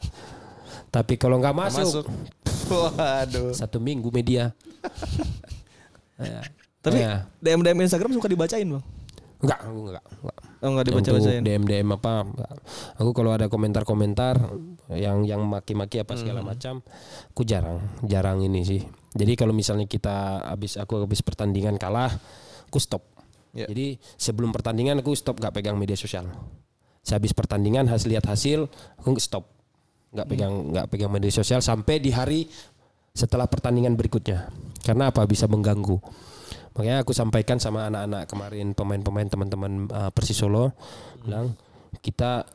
Tapi kalau nggak masuk, waduh. 1 minggu media. Tapi DM Instagram suka dibacain Bang? Enggak. Oh, enggak dibaca-bacain. DM apa? Enggak. Aku kalau ada komentar-komentar yang maki-maki apa segala macam, aku jarang ini sih. Jadi kalau misalnya aku habis pertandingan kalah, aku stop. Jadi sebelum pertandingan aku stop, enggak pegang media sosial. Sehabis pertandingan lihat hasil, aku stop. Enggak pegang media sosial sampai di hari setelah pertandingan berikutnya. Karena apa? Bisa mengganggu. Makanya aku sampaikan sama anak-anak kemarin, pemain-pemain teman-teman Persis Solo, bilang kita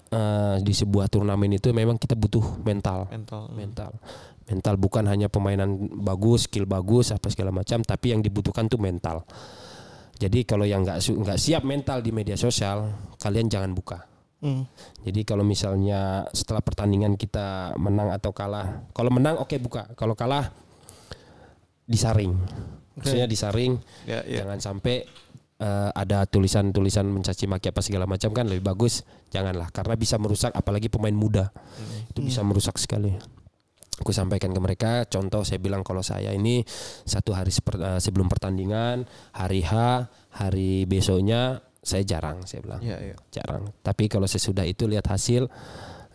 di sebuah turnamen itu memang kita butuh mental. Mental bukan hanya permainan bagus, skill bagus apa segala macam, tapi yang dibutuhkan tuh mental. Jadi kalau yang nggak siap mental di media sosial, kalian jangan buka. Jadi kalau misalnya setelah pertandingan kita menang atau kalah, kalau menang oke, buka, kalau kalah disaring. Maksudnya disaring, jangan sampai ada tulisan-tulisan mencaci maki apa segala macam, kan lebih bagus janganlah, karena bisa merusak, apalagi pemain muda itu bisa merusak sekali. Aku sampaikan ke mereka, contoh saya bilang kalau saya ini 1 hari sebelum pertandingan, hari besoknya saya jarang, saya bilang jarang. Tapi kalau sesudah itu lihat hasil,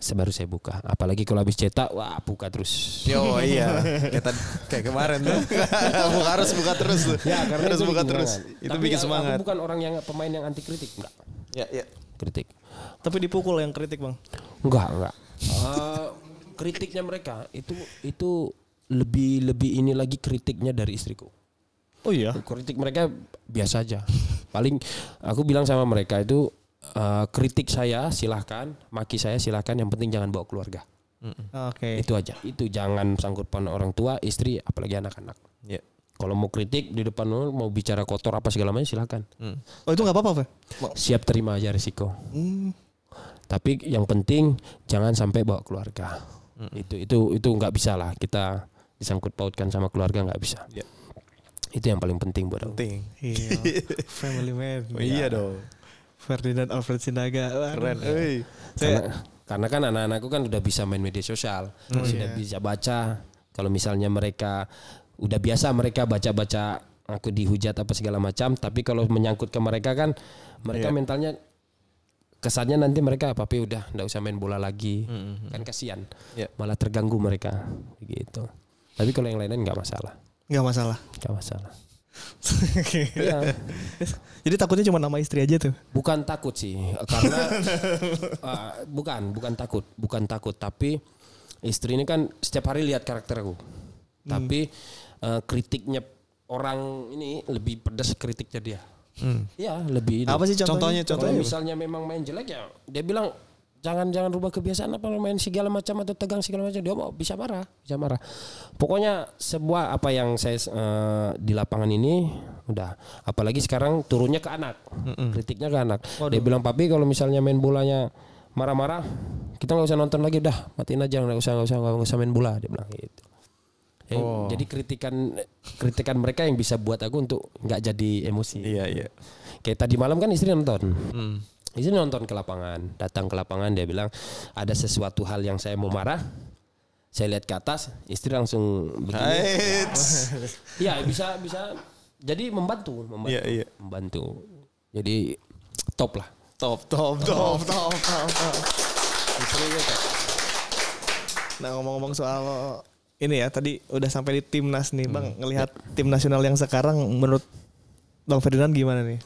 baru saya buka. Apalagi kalau habis cetak, wah buka terus. Yo iya, kayak kemarin tuh. harus buka terus tuh. Ya, karena harus buka terus. Itu tapi bikin semangat. Aku bukan orang yang pemain yang anti kritik, enggak. Ya. Kritik. Tapi dipukul yang kritik Bang? Enggak. Kritiknya mereka itu lebih ini lagi, kritiknya dari istriku. Oh iya. Kritik mereka biasa aja. Paling aku bilang sama mereka itu kritik saya silahkan, maki saya silahkan, yang penting jangan bawa keluarga. Oke. Itu aja. Itu jangan sangkut paut orang tua, istri, apalagi anak-anak. Yeah. Kalau mau kritik di depan mau bicara kotor apa segala macam silakan. Oh itu nggak apa-apa, Pak? Siap terima aja risiko. Tapi yang penting jangan sampai bawa keluarga. Itu nggak bisa lah kita disangkut pautkan sama keluarga, nggak bisa. Yeah. Itu yang paling penting buat aku. Penting. Iya. Family man. Oh, iya dong. Ferdinand Alfred Sinaga. Keren. Karena kan anak-anakku kan udah bisa main media sosial, sudah bisa baca. Kalau misalnya mereka udah biasa mereka baca-baca aku dihujat apa segala macam, tapi kalau menyangkut ke mereka kan mereka mentalnya kesannya nanti mereka papi udah nggak usah main bola lagi, kan kasihan, malah terganggu mereka gitu. Tapi kalau yang lain-lain nggak masalah. Nggak masalah. Ya. Jadi takutnya cuma nama istri aja tuh? Bukan takut sih, karena bukan takut, tapi istri ini kan setiap hari lihat karakter aku, tapi kritiknya orang ini lebih pedas kritiknya dia. Ya lebih. Apa sih contohnya? Kalau misalnya memang main jelek ya dia bilang jangan rubah kebiasaan apa main segala macam atau tegang segala macam, dia mau bisa marah. Pokoknya sebuah apa yang saya di lapangan ini udah, apalagi sekarang turunnya ke anak, kritiknya ke anak. Dia bilang papi kalau misalnya main bolanya marah-marah kita nggak usah nonton lagi, udah matiin aja, nggak usah main bola, dia bilang gitu. Jadi kritikan mereka yang bisa buat aku untuk nggak jadi emosi. Iya. Kayak tadi malam kan istri nonton. Istri nonton ke lapangan, datang ke lapangan, dia bilang ada sesuatu hal yang saya mau marah. Saya lihat ke atas, istri langsung begini. Iya, bisa jadi membantu. Iya. Membantu. Jadi top lah. Top. Istri gitu. Nah ngomong-ngomong soal ini ya, tadi udah sampai di timnas nih Bang, ngelihat tim nasional yang sekarang menurut Bang Ferdinand gimana nih?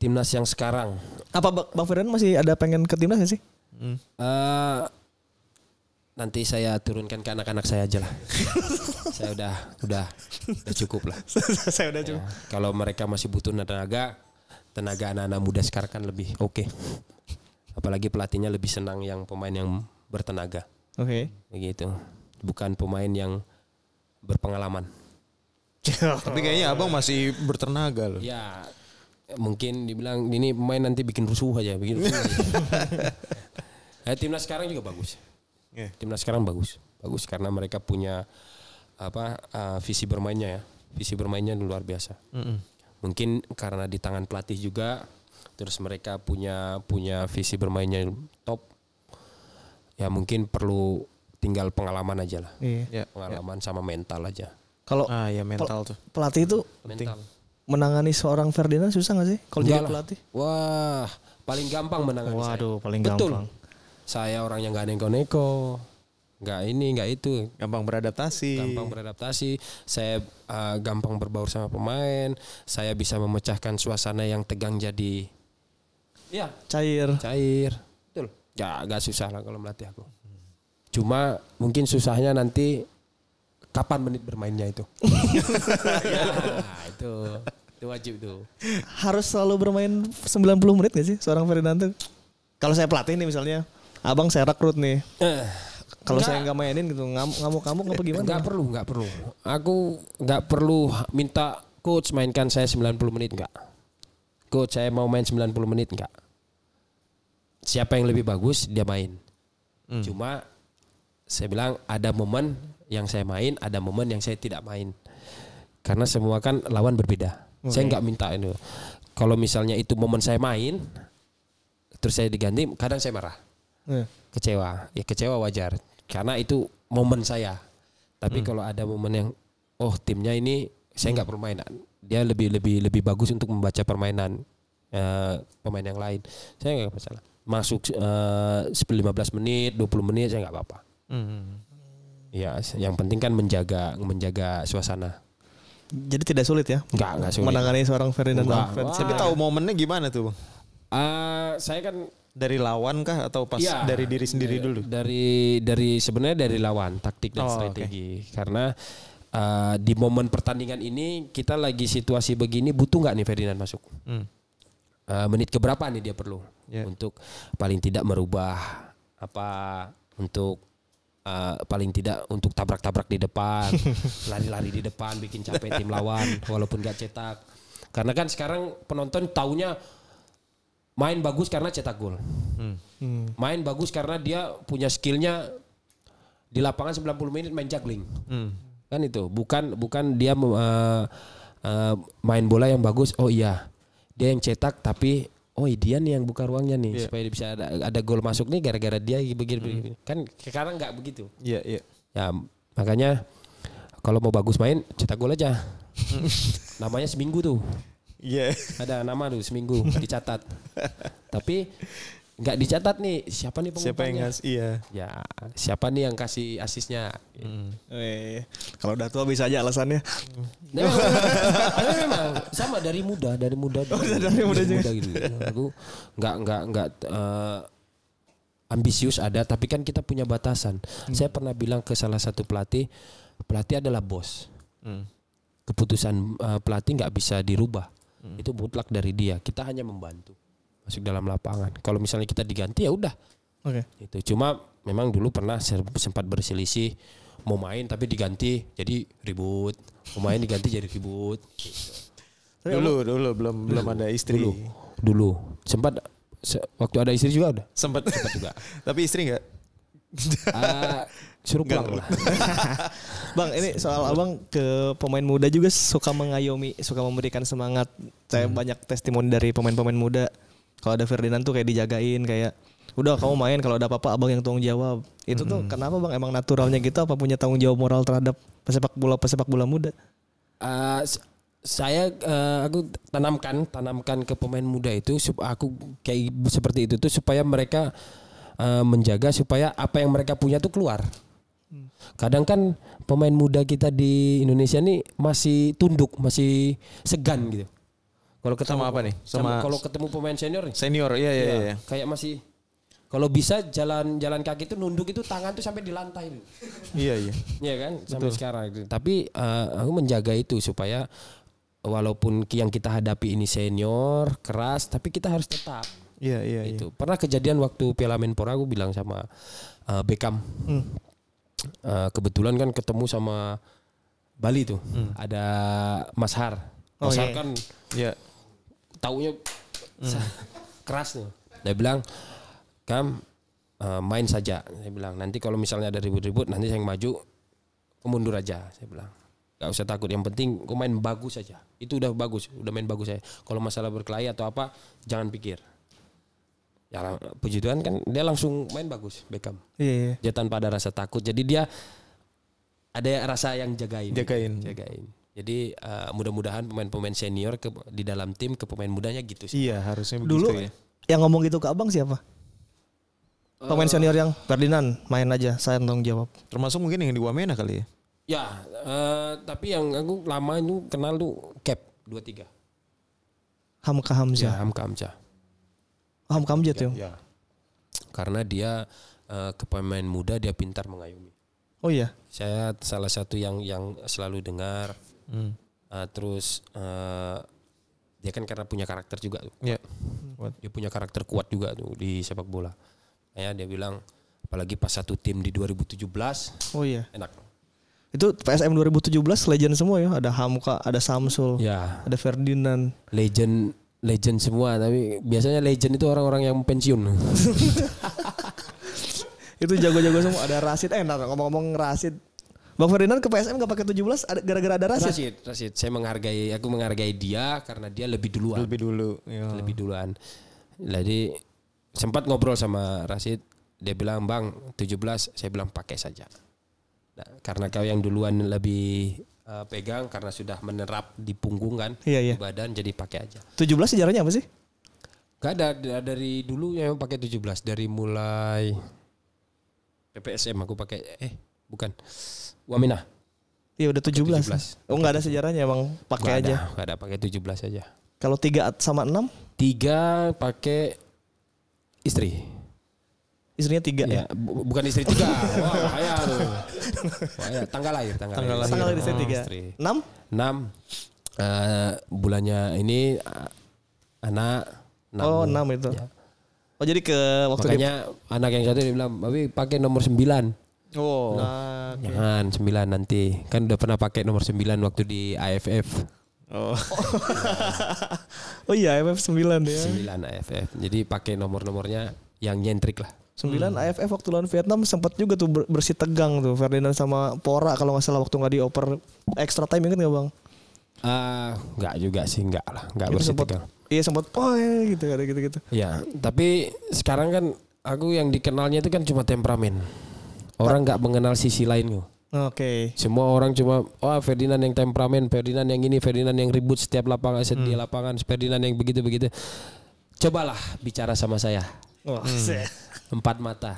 Timnas yang sekarang. Apa Bang Ferdinand masih ada pengen ke timnas gak sih? Nanti saya turunkan ke anak-anak saya aja lah. Saya udah cukup lah. Saya udah cukup. Ya, kalau mereka masih butuh tenaga anak-anak muda sekarang kan lebih oke. Apalagi pelatihnya lebih senang yang pemain yang bertenaga. Oke. Begitu. Bukan pemain yang berpengalaman. Tapi kayaknya abang masih bertenaga loh. Ya mungkin dibilang ini pemain nanti bikin rusuh aja. Timnas sekarang juga bagus. Timnas sekarang bagus karena mereka punya visi bermainnya ya. Visi bermainnya luar biasa. Mungkin karena di tangan pelatih juga, terus mereka punya visi bermainnya top. Ya mungkin perlu tinggal pengalaman aja lah. Iya. Pengalaman sama mental aja. Kalau ya mental tuh. Pelatih itu Mental. menangani seorang Ferdinand susah gak sih kalau jadi pelatih? Wah, paling gampang menangani saya. Waduh, paling Betul. gampang. Saya orang yang gak neko-neko. Gak ini, gak itu. Gampang beradaptasi. Saya gampang berbaur sama pemain. Saya bisa memecahkan suasana yang tegang jadi Cair. Betul. Gak susah lah kalau melatih aku. Cuma mungkin susahnya nanti kapan menit bermainnya itu. Itu wajib tuh. Harus selalu bermain 90 menit gak sih seorang Ferdinand tuh? Kalau saya pelatih nih misalnya, abang saya rekrut nih. Kalau saya nggak mainin gitu, ngamuk-ngamuk apa gimana? Nggak perlu. Aku nggak perlu minta coach mainkan saya 90 menit, nggak. Coach saya mau main 90 menit, nggak. Siapa yang lebih bagus dia main. Cuma saya bilang ada momen yang saya main, ada momen yang saya tidak main. Karena semua kan lawan berbeda. Saya nggak minta itu. Kalau misalnya itu momen saya main, terus saya diganti, kadang saya marah. Kecewa wajar. Karena itu momen saya. Tapi kalau ada momen yang, timnya ini saya nggak perlu main. Dia lebih bagus untuk membaca permainan pemain yang lain. Saya nggak masalah. Masuk 15 menit, 20 menit saya nggak apa-apa. Ya, yang penting kan menjaga suasana. Jadi tidak sulit ya? Enggak sulit. Menangani seorang Ferdinand Alfred. Tapi tahu momennya gimana tuh, Bang? Saya kan dari lawan kah atau pas dari diri sendiri dulu? Dari sebenarnya dari lawan, taktik dan strategi. Karena di momen pertandingan ini kita lagi situasi begini, butuh nggak nih Ferdinand masuk? Menit keberapa nih dia perlu untuk paling tidak merubah untuk paling tidak untuk tabrak-tabrak di depan, lari-lari di depan, bikin capek tim lawan walaupun nggak cetak. Karena kan sekarang penonton taunya main bagus karena cetak gol, main bagus karena dia punya skillnya di lapangan 90 menit main juggling. Kan itu bukan dia main bola yang bagus. Oh iya, dia yang cetak tapi dia nih yang buka ruangnya nih supaya bisa ada gol masuk nih gara-gara dia begini. Kan sekarang nggak begitu. Ya makanya kalau mau bagus main cetak gol aja. Namanya seminggu tuh. Ada nama tuh seminggu dicatat. Tapi nggak dicatat nih siapa nih pengumpannya. Ya siapa nih yang kasih asisnya. Kalau udah tua bisa aja alasannya. Memang sama dari muda dari muda juga gitu. Aku nggak ambisius ada, tapi kan kita punya batasan. Saya pernah bilang ke salah satu pelatih adalah bos. Keputusan pelatih nggak bisa dirubah. Itu mutlak dari dia. Kita hanya membantu masuk dalam lapangan. Kalau misalnya kita diganti ya udah. Itu cuma memang dulu pernah sempat berselisih, mau main tapi diganti jadi ribut, mau main diganti jadi ribut. Gitu. Dulu belum ada istri. Dulu sempat waktu ada istri juga udah. Sempat juga. Tapi istri enggak? Suruh pulang lah. Bang, ini soal abang ke pemain muda juga suka mengayomi, suka memberikan semangat. Saya banyak testimoni dari pemain-pemain muda. Kalau ada Ferdinand tuh kayak dijagain, kayak udah kamu main, kalau ada apa-apa abang yang tanggung jawab. Itu tuh kenapa bang? Emang naturalnya gitu apa punya tanggung jawab moral terhadap pesepak bola muda? Aku tanamkan ke pemain muda itu, aku kayak seperti itu tuh supaya mereka menjaga supaya apa yang mereka punya tuh keluar. Kadang kan pemain muda kita di Indonesia nih masih tunduk, masih segan gitu. Kalau ketemu apa nih? Kalau ketemu pemain senior nih. Senior, iya. Kayak masih kalau bisa jalan kaki itu nunduk itu tangan tuh sampai di lantai. Iya. Iya kan? Sampai sekarang. Tapi aku menjaga itu supaya walaupun yang kita hadapi ini senior, keras, tapi kita harus tetap. Iya. Itu. Pernah kejadian waktu Piala Menpora aku bilang sama Beckham. Kebetulan kan ketemu sama Bali tuh. Ada Mas Har. Mas Har kan taunya keras nih. Dia bilang, main saja. Saya bilang, nanti kalau misalnya ada ribut-ribut, nanti saya yang maju, mundur aja. Saya bilang, gak usah takut. Yang penting kau main bagus saja. Itu udah bagus, udah main bagus saya. Kalau masalah berkelahi atau apa, jangan pikir. Ya puji Tuhan kan dia langsung main bagus Beckham. Iya. Dia tanpa ada rasa takut. Jadi dia ada rasa yang jagain. Jadi mudah-mudahan pemain-pemain senior di dalam tim ke pemain mudanya gitu sih. Iya harusnya begitu. Dulu yang ngomong gitu ke abang siapa? Pemain senior yang Ferdinand main aja, saya tanggung jawab. Termasuk mungkin yang di Wamena kali ya? Ya, tapi yang aku lama itu kenal tuh Cap 23. Hamka Hamzah. Ya, Hamka Hamzah. Hamka Hamzah tuh. Ya. Karena dia ke pemain muda dia pintar mengayomi. Oh iya. Saya salah satu yang selalu dengar. Terus dia kan karena punya karakter juga tuh. Iya. Dia punya karakter kuat juga tuh di sepak bola. Dia bilang apalagi pas satu tim di 2017. Oh iya. Enak. Itu PSM 2017 legend semua ya. Ada Hamka, ada Samsul, ada Ferdinand. Legend semua, tapi biasanya legend itu orang-orang yang pensiun. Itu jago-jago semua. Ada Rashid. Ngomong-ngomong Rashid. Bang Ferdinand ke PSM gak pakai 17 gara-gara ada Rashid. Rashid. Aku menghargai dia karena dia lebih duluan. Lebih duluan. Jadi sempat ngobrol sama Rashid. Dia bilang, "Bang, 17." Saya bilang pakai saja. Nah, karena kau yang duluan lebih pegang karena sudah menerap di punggung kan, di badan, jadi pakai aja. 17 sejarahnya apa sih? Gak ada, dari dulu yang pakai 17 dari mulai PPSM aku pakai bukan Wamena. Iya udah 17. Oh enggak ada sejarahnya Bang, pakai aja. Enggak ada, pakai 17 aja. Kalau 3 sama 6? 3 pakai istri. Istrinya 3 ya? Bukan istri 3. Wah, bahaya tuh. Bahaya. Tanggal lahir istri 3. 6? Bulannya ini anak 6. Oh, 6 itu. Ya. Oh, jadi ke waktu makanya anak yang satu dia bilang, "Tapi pakai nomor 9." Oh. Jangan 9 nanti. Kan udah pernah pakai nomor 9 waktu di AFF. Oh. Oh iya, AFF 9 ya. 9 AFF. Jadi pakai nomor-nomornya yang nyentrik lah. 9 AFF waktu lawan Vietnam sempat juga tuh bersih tegang tuh Ferdinand sama Pora kalau nggak salah waktu nggak dioper extra time, inget nggak Bang? Nggak juga sih, nggak lah, nggak bersih tegang. Iya sempat gitu ada gitu. Ya, tapi sekarang kan aku yang dikenalnya itu kan cuma temperamen. Orang nggak mengenal sisi lain. Oke. Semua orang cuma Ferdinand yang temperamen, Ferdinand yang ini, Ferdinand yang ribut setiap lapangan, di lapangan, Ferdinand yang begitu-begitu. Cobalah bicara sama saya. 4 mata.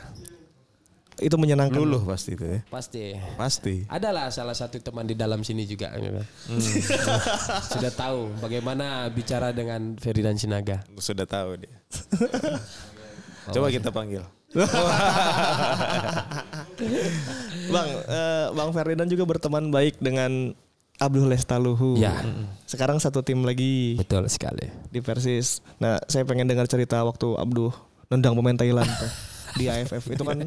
Itu menyenangkan. Luluh pasti itu ya. Pasti. Adalah salah satu teman di dalam sini juga. Sudah tahu bagaimana bicara dengan Ferdinand Sinaga. Sudah tahu dia. Coba kita panggil. Bang Ferdinand juga berteman baik dengan Abduh Lestaluhu. Ya. Sekarang satu tim lagi. Betul sekali. Di Persis. Nah, saya pengen dengar cerita waktu Abduh nendang pemain Thailand tuh di AFF. Itu kan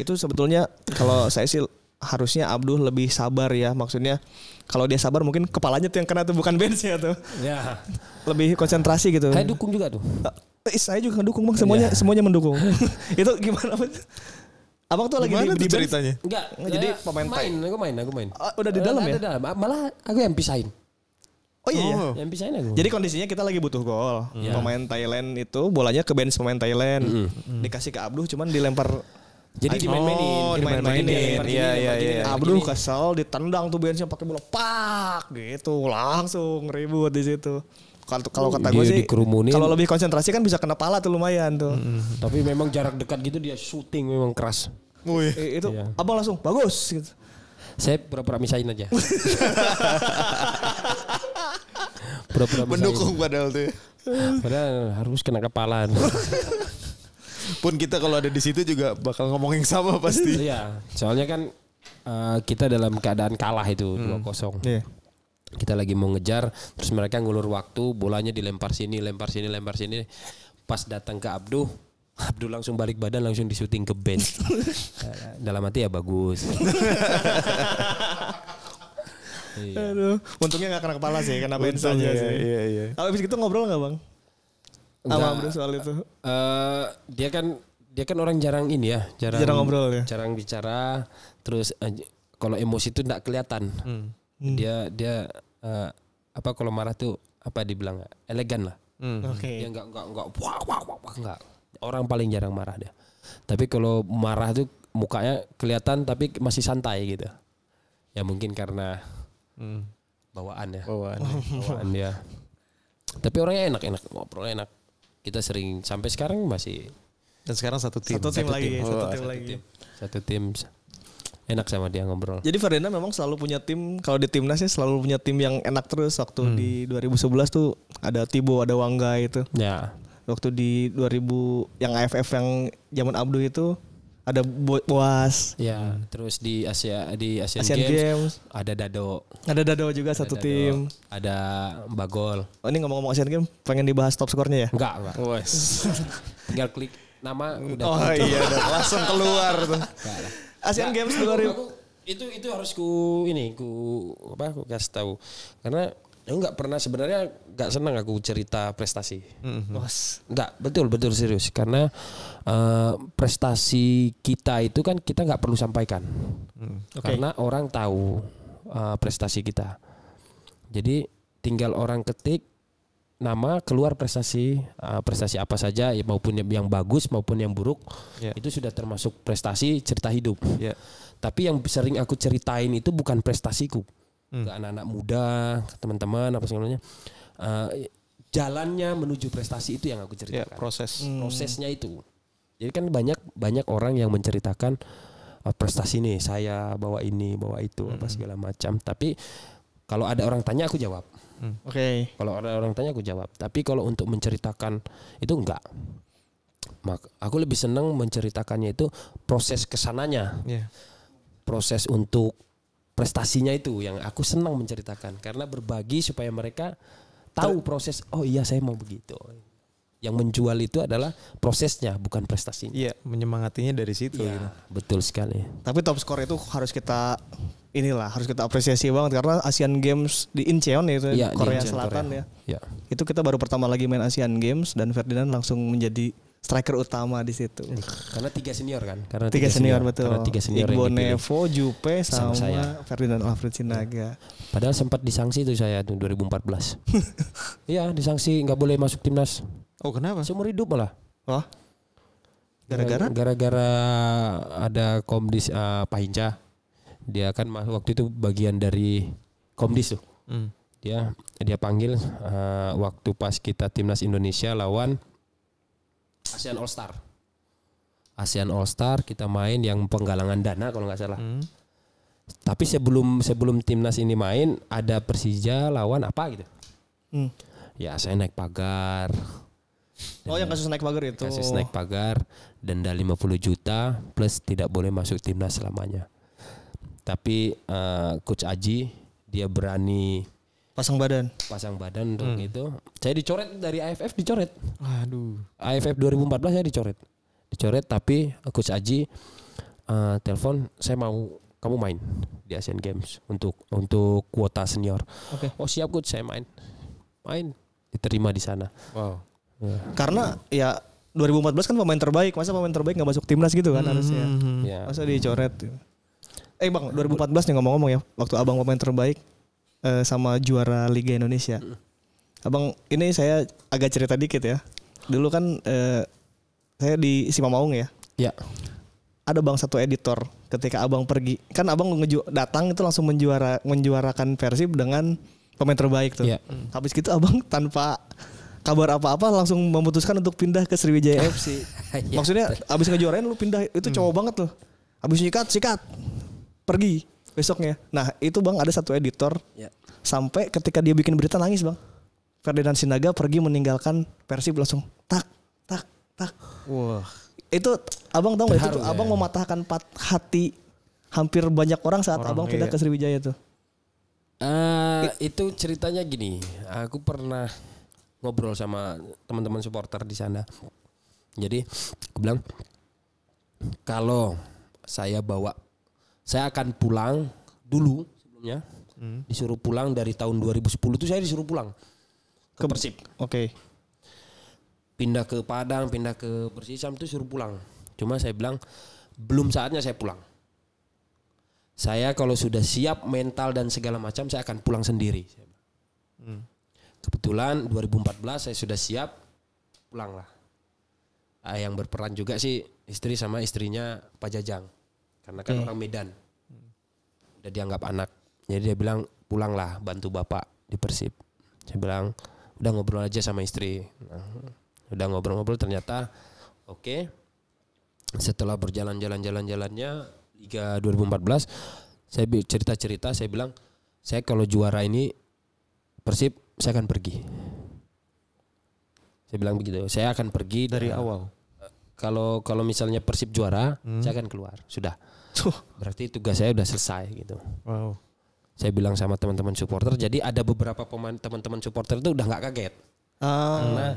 itu sebetulnya kalau saya sih harusnya Abduh lebih sabar ya. Maksudnya kalau dia sabar mungkin kepalanya tuh yang kena tuh bukan benchnya tuh. Ya. Lebih konsentrasi gitu. Saya dukung juga tuh. Saya juga mendukung Bang, semuanya mendukung. Itu gimana Bang? Abang tuh lagi di ceritanya? Enggak, jadi pemain aku main. Udah di dalam ya? Malah aku yang pisahin. Oh iya, yang pisahin aku. Jadi kondisinya kita lagi butuh gol. Pemain Thailand itu bolanya ke bench pemain Thailand. Dikasih ke Abduh cuman dilempar. Jadi dimain-mainin. Iya. Abduh kesel ditendang tuh benchnya pakai bola pak gitu. Langsung ribut di situ. Kalau kata gue sih kalau lebih konsentrasi kan bisa kena pala tuh lumayan tuh. Tapi memang jarak dekat gitu dia shooting memang keras. Itu abang langsung bagus gitu. Saya pura-pura misahin aja. Mendukung padahal tuh. Padahal harus kena kepalaan. Pun kita kalau ada di situ juga bakal ngomong yang sama pasti. Iya, soalnya kan kita dalam keadaan kalah itu 2-0. Iya. Kita lagi mau ngejar, terus mereka ngulur waktu, bolanya dilempar sini. Pas datang ke Abduh langsung balik badan, langsung disuting ke bench. Dalam hati ya bagus. Iya. Aduh, untungnya gak kena kepala sih, kena bench aja sih. Iya. Abis itu ngobrol gak Bang? Sama Abduh soal itu. Dia kan orang jarang ini ya, jarang ngobrol ya. Jarang bicara, terus kalau emosi itu enggak kelihatan. Dia kalau marah tuh dibilang elegan lah. Oke. Dia enggak enggak. Orang paling jarang marah dia. Tapi kalau marah tuh mukanya kelihatan tapi masih santai gitu. Ya mungkin karena bawaan ya. Bawaan dia. Tapi orangnya enak, ngobrolnya enak. Kita sering sampai sekarang masih. Dan sekarang satu tim lagi. Satu tim. Enak sama dia ngobrol. Jadi Ferdinand memang selalu punya tim, kalau di timnasnya selalu punya tim yang enak terus. Waktu di 2011 tuh ada Thibaut, ada Wangga itu. Ya. Waktu di 2000 yang AFF yang zaman Abduh itu ada Boas. Ya, terus di Asian Games ada Dado. Ada Dado juga satu tim. Ada Bagol. Oh, ini ngomong-ngomong Asian Games, pengen dibahas top skornya ya? Enggak. Tinggal klik nama udah. Oh iya, langsung keluar tuh. Asian Games 2000. Itu harus ku kasih tahu. Karena aku nggak pernah, sebenarnya nggak senang aku cerita prestasi. Nggak, betul serius. Karena prestasi kita itu kan kita nggak perlu sampaikan. Karena orang tahu prestasi kita. Jadi tinggal orang ketik nama, keluar prestasi apa saja, maupun yang bagus maupun yang buruk, itu sudah termasuk prestasi cerita hidup. Tapi yang sering aku ceritain itu bukan prestasiku. Ke anak-anak muda, ke teman-teman apa segalanya, jalannya menuju prestasi itu yang aku ceritakan. Prosesnya itu. Jadi kan banyak orang yang menceritakan prestasi nih, saya bawa ini bawa itu apa segala macam. Tapi kalau ada orang tanya aku jawab. Oke. Kalau ada orang tanya aku jawab. Tapi kalau untuk menceritakan itu enggak. Aku lebih senang menceritakannya itu proses kesananya, proses untuk prestasinya itu yang aku senang menceritakan karena berbagi supaya mereka tahu proses. Oh iya saya mau begitu. Yang menjual itu adalah prosesnya bukan prestasinya. Iya, menyemangatinya dari situ. Gitu. Betul sekali. Tapi top score itu harus kita apresiasi banget karena Asian Games di Incheon itu Korea Selatan Korea. Ya. Itu kita baru pertama lagi main Asian Games dan Ferdinand langsung menjadi striker utama di situ. Karena 3 senior kan? Karena 3 senior betul. Karena 3 senior Igbo Nevo, Jupe sama Ferdinand Alfred Sinaga. Padahal sempat disangsi tuh saya tuh 2014. Iya, disangsi nggak boleh masuk timnas. Oh kenapa? Seumur hidup malah. Oh. Gara-gara? Gara-gara ada Komdis Pak Hinca. Dia kan waktu itu bagian dari Komdis tuh. Dia panggil waktu pas kita timnas Indonesia lawan ASEAN All Star kita main yang penggalangan dana kalau nggak salah. Tapi sebelum timnas ini main ada Persija lawan apa gitu. Ya saya naik pagar. Yang kasus naik pagar itu. Kasus naik pagar, denda 50 juta plus tidak boleh masuk timnas selamanya. Tapi Coach Aji dia berani pasang badan untuk itu. Saya dicoret dari AFF dicoret. Aduh. AFF 2014 saya dicoret tapi Coach Aji telepon saya mau kamu main di Asian Games untuk kuota senior. Okay. Oh siap Coach saya main diterima di sana. Wow. Ya. Karena ya 2014 kan pemain terbaik, masa pemain terbaik nggak masuk timnas gitu kan harusnya. Masa dicoret. Bang 2014 nih ngomong-ngomong ya, waktu abang pemain terbaik sama juara Liga Indonesia. Abang ini saya agak cerita dikit ya. Dulu kan saya di Simamaung ya. Iya. Ada bang satu editor ketika abang pergi. Kan abang datang itu langsung menjuarakan Persib dengan pemain terbaik tuh. Iya. Habis gitu abang tanpa kabar apa-apa langsung memutuskan untuk pindah ke Sriwijaya FC. Maksudnya abis ngejuarain lu pindah, itu cowok banget loh. Abis sikat. Pergi besoknya. Nah itu bang ada satu editor sampai ketika dia bikin berita nangis bang. Ferdinand Sinaga pergi meninggalkan Persib langsung tak. Wah. Itu abang tahu nggak itu abang mematahkan hati hampir banyak orang saat abang pindah ke Sriwijaya tuh. Itu ceritanya gini. Aku pernah ngobrol sama teman-teman supporter di sana. Jadi aku bilang kalau saya akan pulang dulu sebelumnya. Disuruh pulang dari tahun 2010 itu saya disuruh pulang ke Persib. Oke. Pindah ke Padang, pindah ke Persisam itu suruh pulang. Cuma saya bilang belum saatnya saya pulang. Saya kalau sudah siap mental dan segala macam saya akan pulang sendiri. Kebetulan 2014 saya sudah siap, pulanglah. Yang berperan juga sih istri sama istrinya Pak Jajang. Karena kan orang Medan. Udah dianggap anak. Jadi dia bilang pulanglah bantu bapak di Persib. Saya bilang udah ngobrol aja sama istri. Udah ngobrol-ngobrol ternyata oke. Setelah berjalan-jalannya Liga 2014 saya cerita-cerita saya bilang saya kalau juara ini Persib saya akan pergi. Saya bilang begitu. Saya akan pergi dari awal. Kalau misalnya Persib juara, saya akan keluar. Sudah. Berarti tugas saya udah selesai gitu. Wow. Saya bilang sama teman-teman supporter. Jadi ada beberapa pemain teman-teman supporter itu udah nggak kaget. Karena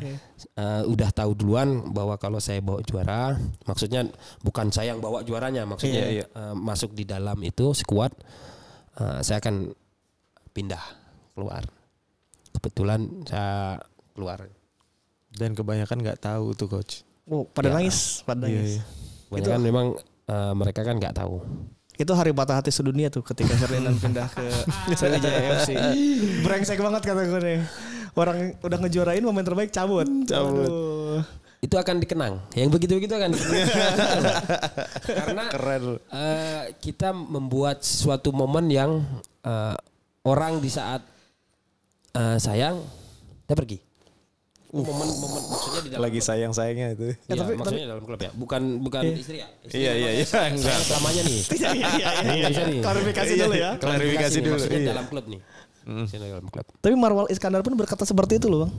udah tahu duluan bahwa kalau saya bawa juara, maksudnya bukan saya yang bawa juaranya, maksudnya masuk di dalam itu skuad, saya akan pindah keluar. Kebetulan saya keluar. Dan kebanyakan nggak tahu tuh coach. Oh, pada nangis. Banyak kan memang mereka kan nggak tahu. Itu hari patah hati sedunia tuh ketika Ferdinand pindah ke Sriwijaya FC. Brengsek banget kata gue nih. Orang udah ngejuarain pemain terbaik cabut. Aduh. Itu akan dikenang. Yang begitu-begitu akan dikenang. Karena keren. Kita membuat suatu momen yang orang di saat sayang kita pergi. Momen maksudnya di dalam lagi sayang-sayangnya itu. Ya, tapi maksudnya dalam klub ya. Bukan istri ya. Iya enggak. Selamanya nih. Iya. Klarifikasi dulu ya. Klarifikasi dulu. Maksudnya dalam klub nih. Dalam klub. Tapi Marwal Iskandar pun berkata seperti itu loh, Bang.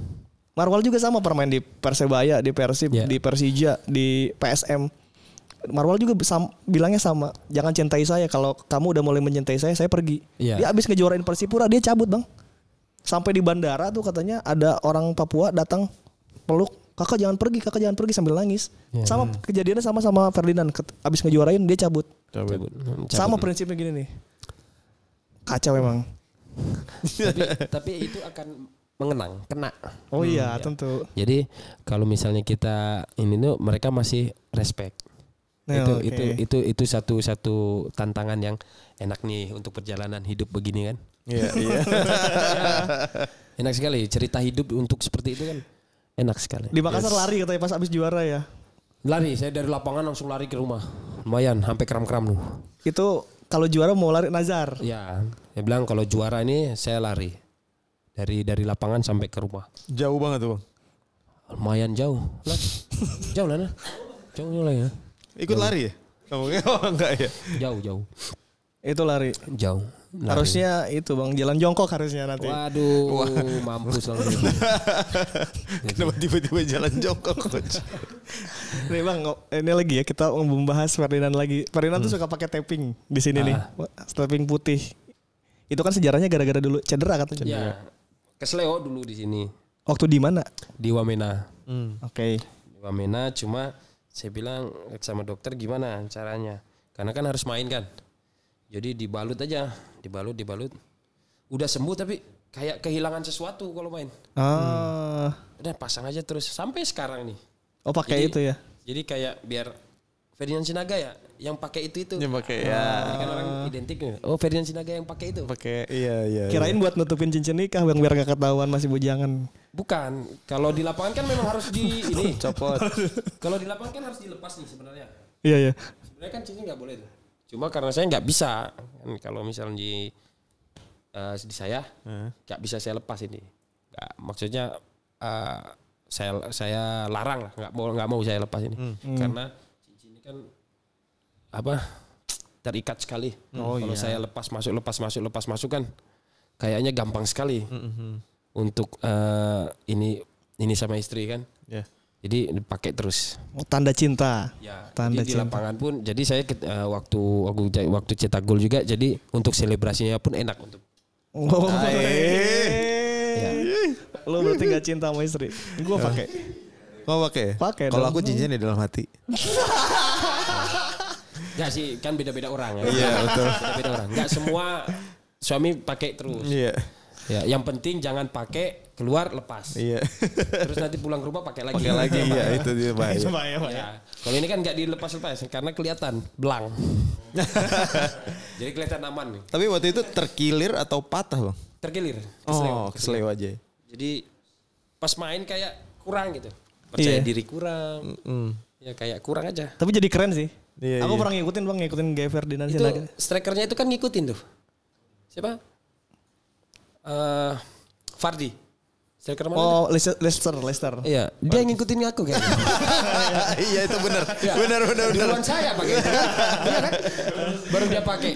Marwal juga sama permain di Persebaya, di Persib, di Persija, di PSM. Marwal juga bilangnya sama. Jangan cintai saya. Kalau kamu udah mulai mencintai saya pergi. Dia abis ngejuarain Persipura, dia cabut bang. Sampai di bandara tuh katanya ada orang Papua datang peluk. Kakak jangan pergi sambil nangis. Sama kejadiannya sama Ferdinand. Abis ngejuarain dia cabut. Sama prinsipnya gini nih. Kacau emang. tapi itu akan kena. Oh iya, tentu. Jadi kalau misalnya kita ini tuh mereka masih respect. Itu satu tantangan yang enak nih untuk perjalanan hidup begini kan. Iya. Enak sekali cerita hidup untuk seperti itu kan. Enak sekali. Di Makassar lari katanya pas abis juara ya. Lari, saya dari lapangan langsung lari ke rumah. Lumayan sampai kram-kram loh. Itu kalau juara mau lari Nazar. Ya, dia bilang kalau juara ini saya lari. Dari lapangan sampai ke rumah. Jauh banget tuh bang. Lumayan jauh. Jauh lah. Jauh lah ya. Ikut lari ya? Kamu enggak ya? Jauh. Itu lari. Jauh. Lari. Harusnya itu bang, jalan jongkok harusnya nanti. Waduh, mampus langsung. Kenapa tiba-tiba jalan jongkok coach? Nih bang, ini lagi ya kita membahas Ferdinand lagi. Ferdinand tuh suka pakai taping di sini nih, taping putih. Itu kan sejarahnya gara-gara dulu cedera katanya. Iya. Kesleo dulu di sini. Waktu di mana? Di Wamena. Oke. Di Wamena, cuma saya bilang sama dokter gimana caranya. Karena kan harus main kan. Jadi dibalut aja. Dibalut. Udah sembuh tapi kayak kehilangan sesuatu kalau main. Udah pasang aja terus. Sampai sekarang nih. Oh pakai itu ya? Jadi kayak biar Ferdinand Sinaga ya. Yang pakai itu. Yang pakai ya. Ini kan orang identik nih. Oh Ferdinand Sinaga yang pakai itu. Pakai iya. Kirain buat nutupin cincin nikah bang biar gak ketahuan masih bujangan. Bukan. Kalau di lapangan kan memang harus ini copot. Kalau di lapangan kan harus dilepas nih sebenarnya. Iya. Sebenarnya kan cincin nggak boleh tuh. Cuma karena saya nggak bisa. Kan kalau misalnya di saya nggak bisa saya lepas ini. Nggak, maksudnya saya larang lah. Nggak mau saya lepas ini. Karena cincin ini kan terikat sekali. Kalau saya lepas masuk kan kayaknya gampang sekali untuk ini sama istri kan. Jadi pakai terus. Tanda cinta. Ya. Tanda jadi di cinta. lapangan pun. Jadi saya waktu cetak gol juga. Jadi untuk selebrasinya pun enak untuk. Oh. Ya. Lo berarti gak cinta sama istri? Gue pakai. Kau pakai? Pakai. Kalau aku cincin di dalam hati. Enggak sih, kan beda-beda orang ya. Iya betul. Beda-beda orang. Enggak semua suami pakai terus. Iya. Ya, yang penting jangan pakai keluar lepas. Iya. Terus nanti pulang ke rumah pakai lagi. Iya itu dia bahaya. Ya. Kalau ini kan nggak dilepas-lepas karena kelihatan belang. Jadi kelihatan aman nih. Tapi waktu itu terkilir atau patah bang? Terkilir. Kesleo aja. Jadi pas main kayak kurang gitu. Percaya diri kurang. Ya kayak kurang aja. Tapi jadi keren sih. Iya, Aku pernah ngikutin gaya Ferdinand Sinaga. Strikernya itu kan ngikutin tuh. Siapa? Fardi. Striker mana? Oh, Leicester. Iya, dia ngikutin aku kayaknya. Iya itu benar. Benar. Duluan saya pakai itu. Iya kan? Baru dia pakai.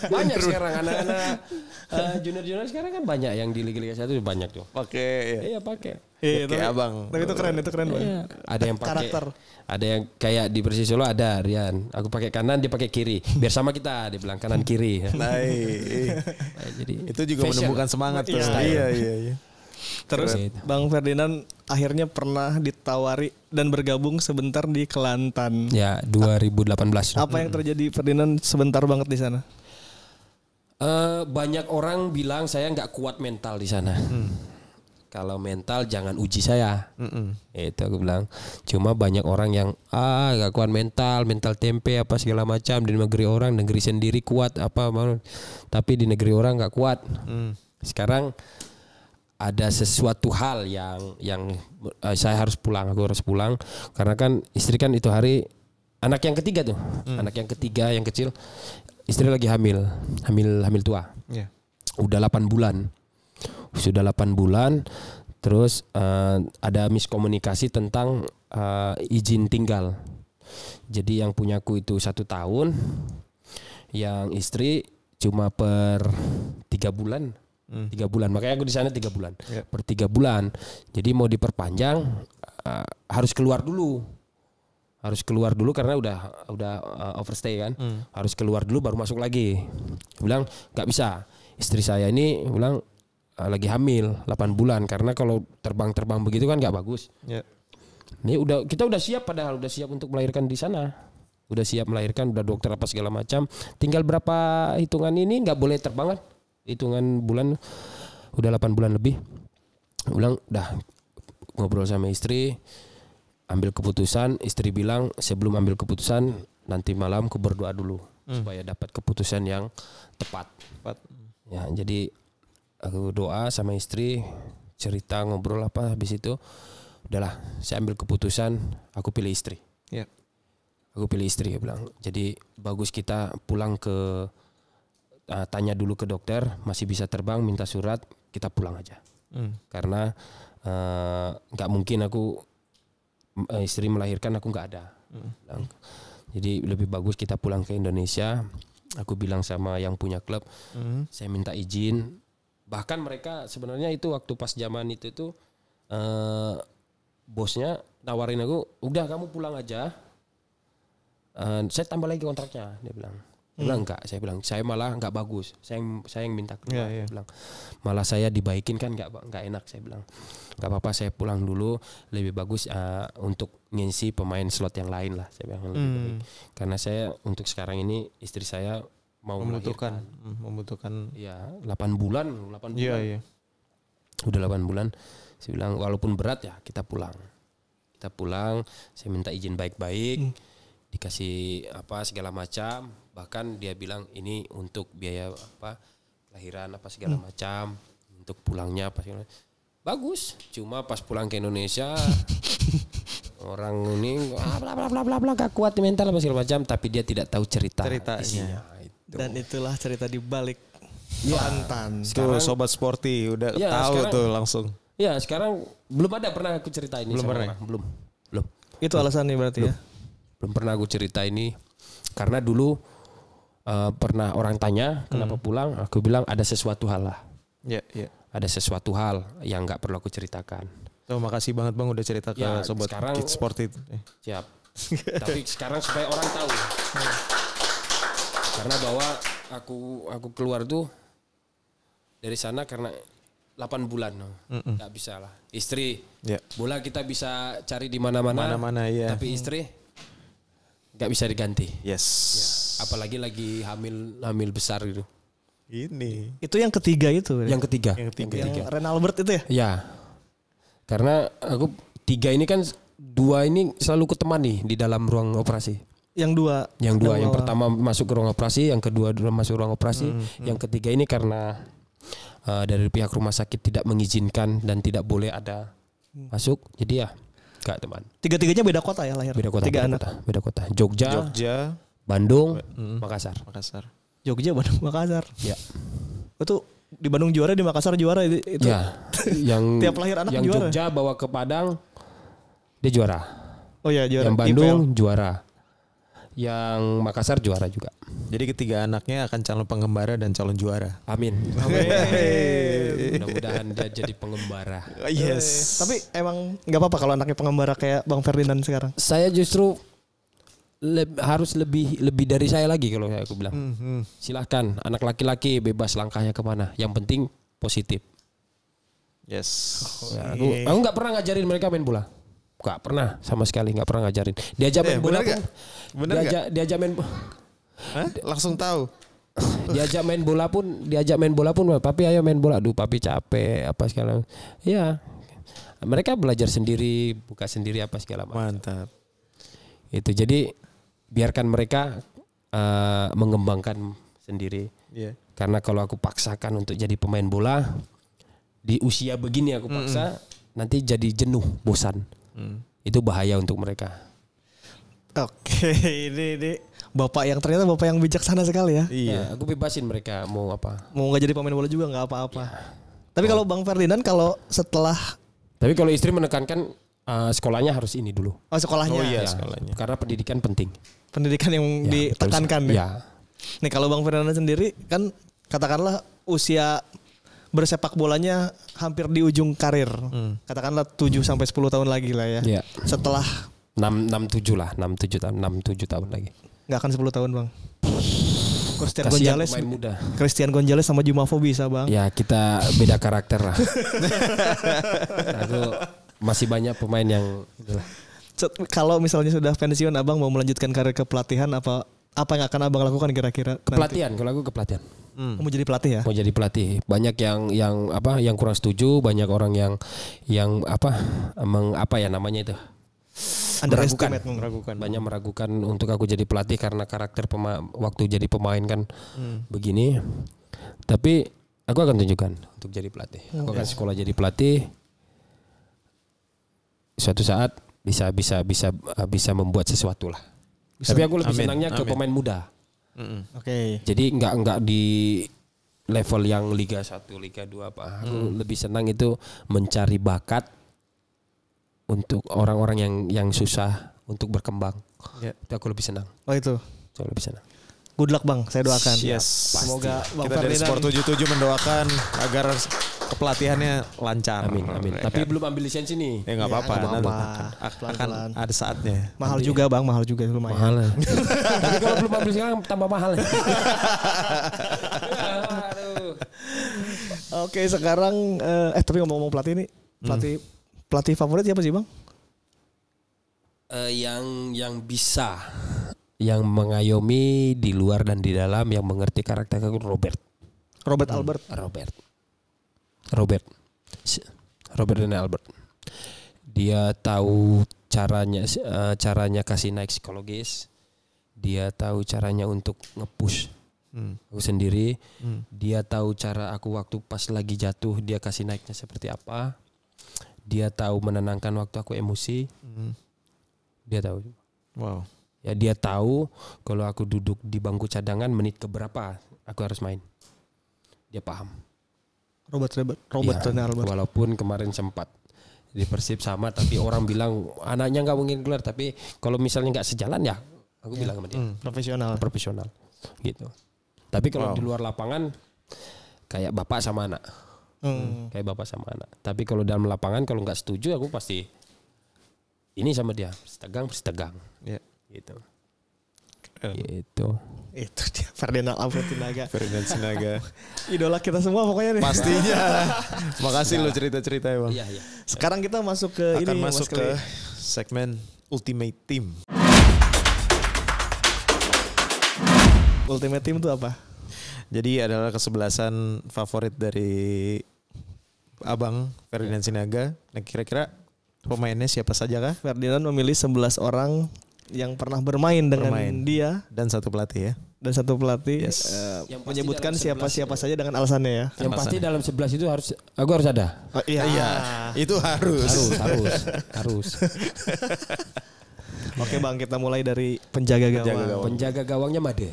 Banyak sekarang anak-anak junior sekarang kan banyak yang di Liga 1 banyak tuh. Pakai. Iya, pakai. Iya, kayak abang. Tapi itu keren banget. Iya. Ada yang pakai karakter. Ada yang kayak di Persis Solo ada Rian. Aku pakai kanan, dia pakai kiri. Biar sama kita, dia bilang kanan kiri. Nah, jadi itu juga fashion. menumbuhkan semangat tuh. Iya. Terus Bang Ferdinand akhirnya pernah ditawari dan bergabung sebentar di Kelantan. Ya, 2018. Apa yang terjadi Ferdinand sebentar banget di sana? Banyak orang bilang saya nggak kuat mental di sana. Kalau mental jangan uji saya. Itu aku bilang. Cuma banyak orang yang nggak kuat mental tempe apa segala macam di negeri sendiri kuat apa, tapi di negeri orang nggak kuat. Sekarang ada sesuatu hal yang saya harus pulang, aku harus pulang karena kan istri kan itu hari anak yang ketiga tuh, anak yang ketiga yang kecil, istri lagi hamil tua, udah 8 bulan. Sudah 8 bulan, terus ada miskomunikasi tentang izin tinggal. Jadi yang punyaku itu 1 tahun, yang istri cuma per 3 bulan 3 bulan. Makanya aku di sana 3 bulan. Per 3 bulan. Jadi mau diperpanjang harus keluar dulu. Harus keluar dulu karena udah overstay kan. Harus keluar dulu baru masuk lagi. Bilang nggak bisa. Istri saya ini bilang lagi hamil 8 bulan karena kalau terbang begitu kan nggak bagus. Ini kita udah siap, padahal udah siap untuk melahirkan di sana. Udah siap melahirkan, udah dokter apa segala macam. Tinggal berapa hitungan ini nggak boleh terbang kan? Hitungan bulan udah 8 bulan lebih. Bilang udah ngobrol sama istri, ambil keputusan. Istri bilang sebelum ambil keputusan nanti malam aku berdoa dulu supaya dapat keputusan yang tepat. Ya, jadi aku doa sama istri, cerita ngobrol apa, habis itu udahlah saya ambil keputusan, aku pilih istri. Aku pilih istri, ya bilang. Jadi bagus kita pulang ke tanya dulu ke dokter, masih bisa terbang, minta surat, kita pulang aja. Karena nggak mungkin aku istri melahirkan aku nggak ada. Jadi lebih bagus kita pulang ke Indonesia. Aku bilang sama yang punya klub, saya minta izin. Bahkan mereka sebenarnya itu waktu pas zaman itu tuh bosnya nawarin aku, udah kamu pulang aja. Saya tambah lagi kontraknya, dia bilang. Dia bilang enggak, saya bilang saya malah enggak bagus. Saya yang minta keluar. Dia bilang malah saya dibaikin kan enggak enak, saya bilang. Enggak apa-apa, saya pulang dulu, lebih bagus untuk ngisi pemain slot yang lain lah, saya bilang lebih baik. Karena saya untuk sekarang ini istri saya mau membutuhkan ya 8 bulan. Iya. Udah 8 bulan. Saya bilang walaupun berat ya kita pulang. Saya minta izin baik-baik. Dikasih apa segala macam, bahkan dia bilang ini untuk biaya apa lahiran apa segala macam, untuk pulangnya apa segala bagus. Cuma pas pulang ke Indonesia orang ini bla bla bla gak kuat mental apa segala macam, tapi dia tidak tahu ceritanya isinya. Dan itulah cerita di balik mantan. Tuh sobat sporty udah tahu sekarang, tuh langsung. Ya sekarang belum ada pernah aku cerita ini sama orang. Belum. Itu alasannya berarti ya. Belum pernah aku cerita ini karena dulu pernah orang tanya kenapa pulang, aku bilang ada sesuatu hal lah. Ada sesuatu hal yang nggak perlu aku ceritakan. Makasih banget Bang udah cerita ke sobat Kids Sport itu. Siap. Tapi sekarang supaya orang tahu. Karena bahwa aku keluar tuh dari sana karena 8 bulan, nggak bisa lah. Istri, bola kita bisa cari di mana-mana, tapi istri nggak bisa diganti. Yes. Ya, apalagi lagi hamil besar gitu. Ini. Itu yang ketiga itu. Yang ketiga. Yang Ren Albert itu ya? Ya. Karena aku 3 ini kan 2 ini selalu kutemani di dalam ruang operasi. Yang dua. Yang pertama masuk ke ruang operasi, yang kedua masuk ruang operasi, yang ketiga ini karena dari pihak rumah sakit tidak mengizinkan dan tidak boleh ada masuk. Jadi ya gak teman. 3-tiganya beda kota ya lahir. Beda kota. Jogja, Bandung, Makassar. Jogja, Bandung, Makassar. Ya. Itu di Bandung juara, di Makassar juara itu. Ya. Yang tiap lahir anak yang juara. Jogja bawa ke Padang dia juara. Oh ya juara. Yang Bandung juara. Yang Makassar juara juga. Jadi ketiga anaknya akan calon pengembara dan calon juara. Amin. Mudah-mudahan dia jadi pengembara. Yes. Tapi emang nggak apa-apa kalau anaknya pengembara kayak Bang Ferdinand sekarang. Saya justru harus lebih dari saya lagi kalau aku bilang. Silahkan anak laki-laki bebas langkahnya kemana. Yang penting positif. Yes. Ya, aku nggak pernah ngajarin mereka main bola. Gak pernah sama sekali, gak pernah ngajarin. Diajak main bola pun. Diajak main. Hah? Langsung tahu. diajak main bola pun, papi ayo main bola. Aduh, papi capek apa segala. Ya, mereka belajar sendiri, buka sendiri apa segala macam. Mantap. Itu jadi biarkan mereka mengembangkan sendiri. Karena kalau aku paksakan untuk jadi pemain bola di usia begini aku paksa, nanti jadi jenuh, bosan. Itu bahaya untuk mereka. Oke, ini bapak yang ternyata bapak yang bijaksana sekali ya. Iya, aku bebasin mereka mau apa. Mau nggak jadi pemain bola juga nggak apa-apa. Ya. Tapi kalau Bang Ferdinand kalau setelah. Tapi kalau istri menekankan sekolahnya harus ini dulu. Oh sekolahnya. Oh iya ya, sekolahnya. Karena pendidikan penting. Pendidikan yang ditekankan ya. Nih kalau Bang Ferdinand sendiri kan katakanlah usia bersepak bolanya hampir di ujung karir. Katakanlah 7 sampai 10 tahun lagi lah ya. Iya. Setelah 6-7 lah, 6-7 tahun lagi. nggak akan 10 tahun bang. Kasihan pemain muda. Christian Gonzalez sama Jumafo bisa bang. Ya kita beda karakter lah. Aku masih banyak pemain yang itulah. Kalau misalnya sudah pensiun abang mau melanjutkan karir kepelatihan apa yang akan abang lakukan kira-kira? Kepelatihan, kalau aku kepelatihan. Mau jadi pelatih ya? Mau jadi pelatih. Banyak yang kurang setuju, banyak orang yang namanya itu. Meragukan. Banyak meragukan untuk aku jadi pelatih karena karakter waktu jadi pemain kan begini. Tapi aku akan tunjukkan untuk jadi pelatih. Aku akan sekolah jadi pelatih. Suatu saat bisa membuat sesuatu lah. Tapi aku lebih senangnya ke pemain muda. Oke. Jadi enggak di level yang Liga 1, Liga 2 apa. Aku lebih senang itu mencari bakat untuk orang-orang yang susah untuk berkembang. Itu aku lebih senang. Oh itu. Aku lebih senang. Good luck bang, saya doakan. Yes. Semoga Bang kita dari Sport 77 mendoakan agar kepelatihannya lancar. Amin. Tapi belum ambil lisensi nih. Nggak apa-apa. Akan ada saatnya. Mahal juga bang, mahal juga lumayan. Mahal. Tapi kalau belum ambil sekarang tambah mahal. Oke sekarang tapi ngomong-ngomong pelatih nih, pelatih favorit siapa sih bang? Yang bisa, yang mengayomi di luar dan di dalam, yang mengerti karakter aku Robert dan Albert. Dia tahu caranya kasih naik psikologis. Dia tahu caranya untuk nge-push aku sendiri. Dia tahu cara aku waktu pas lagi jatuh dia kasih naiknya seperti apa. Dia tahu menenangkan waktu aku emosi. Dia tahu. Wow. Ya dia tahu kalau aku duduk di bangku cadangan menit keberapa aku harus main. Dia paham. Robert ya, Albert. Walaupun kemarin sempat di Persib sama, tapi orang bilang anaknya nggak mungkin keluar. Tapi kalau misalnya nggak sejalan ya, aku bilang sama dia. Profesional, gitu. Tapi kalau di luar lapangan kayak bapak sama anak. Tapi kalau dalam lapangan kalau nggak setuju aku pasti ini sama dia bersitegang. Ya. Gitu. Itu dia Ferdinand Albert Sinaga. Idola kita semua pokoknya nih. Pastinya. Makasih lo cerita-cerita ya bang. Iya. Sekarang kita masuk ke segmen Ultimate Team. Ultimate Team itu apa? Jadi adalah kesebelasan favorit dari abang Ferdinand Sinaga. Nah kira-kira pemainnya siapa saja kah? Ferdinand memilih 11 orang yang pernah bermain dengan dia dan satu pelatih ya. Yes. Menyebutkan siapa-siapa saja dengan alasannya ya. Yang pasti dalam 11 itu aku harus ada. Oh, iya. Itu harus. Oke bang, kita mulai dari penjaga gawang. Penjaga gawangnya Made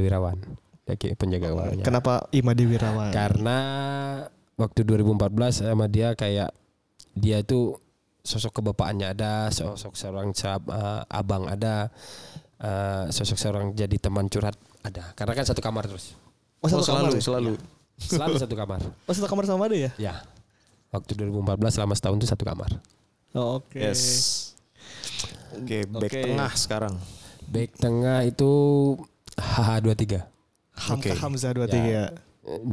Wirawan. Penjaga gawangnya. Kenapa Made Wirawan? Karena waktu 2014 sama dia kayak dia itu sosok kebapaannya ada, sosok seorang abang ada, sosok seorang jadi teman curhat ada. Karena kan satu kamar terus. Selalu. Selalu satu kamar. Satu kamar sama dia ya? Ya. Waktu 2014 selama setahun itu satu kamar. Oke. Yes. Oke, back tengah sekarang. Back tengah itu HH23. Hamzah 23.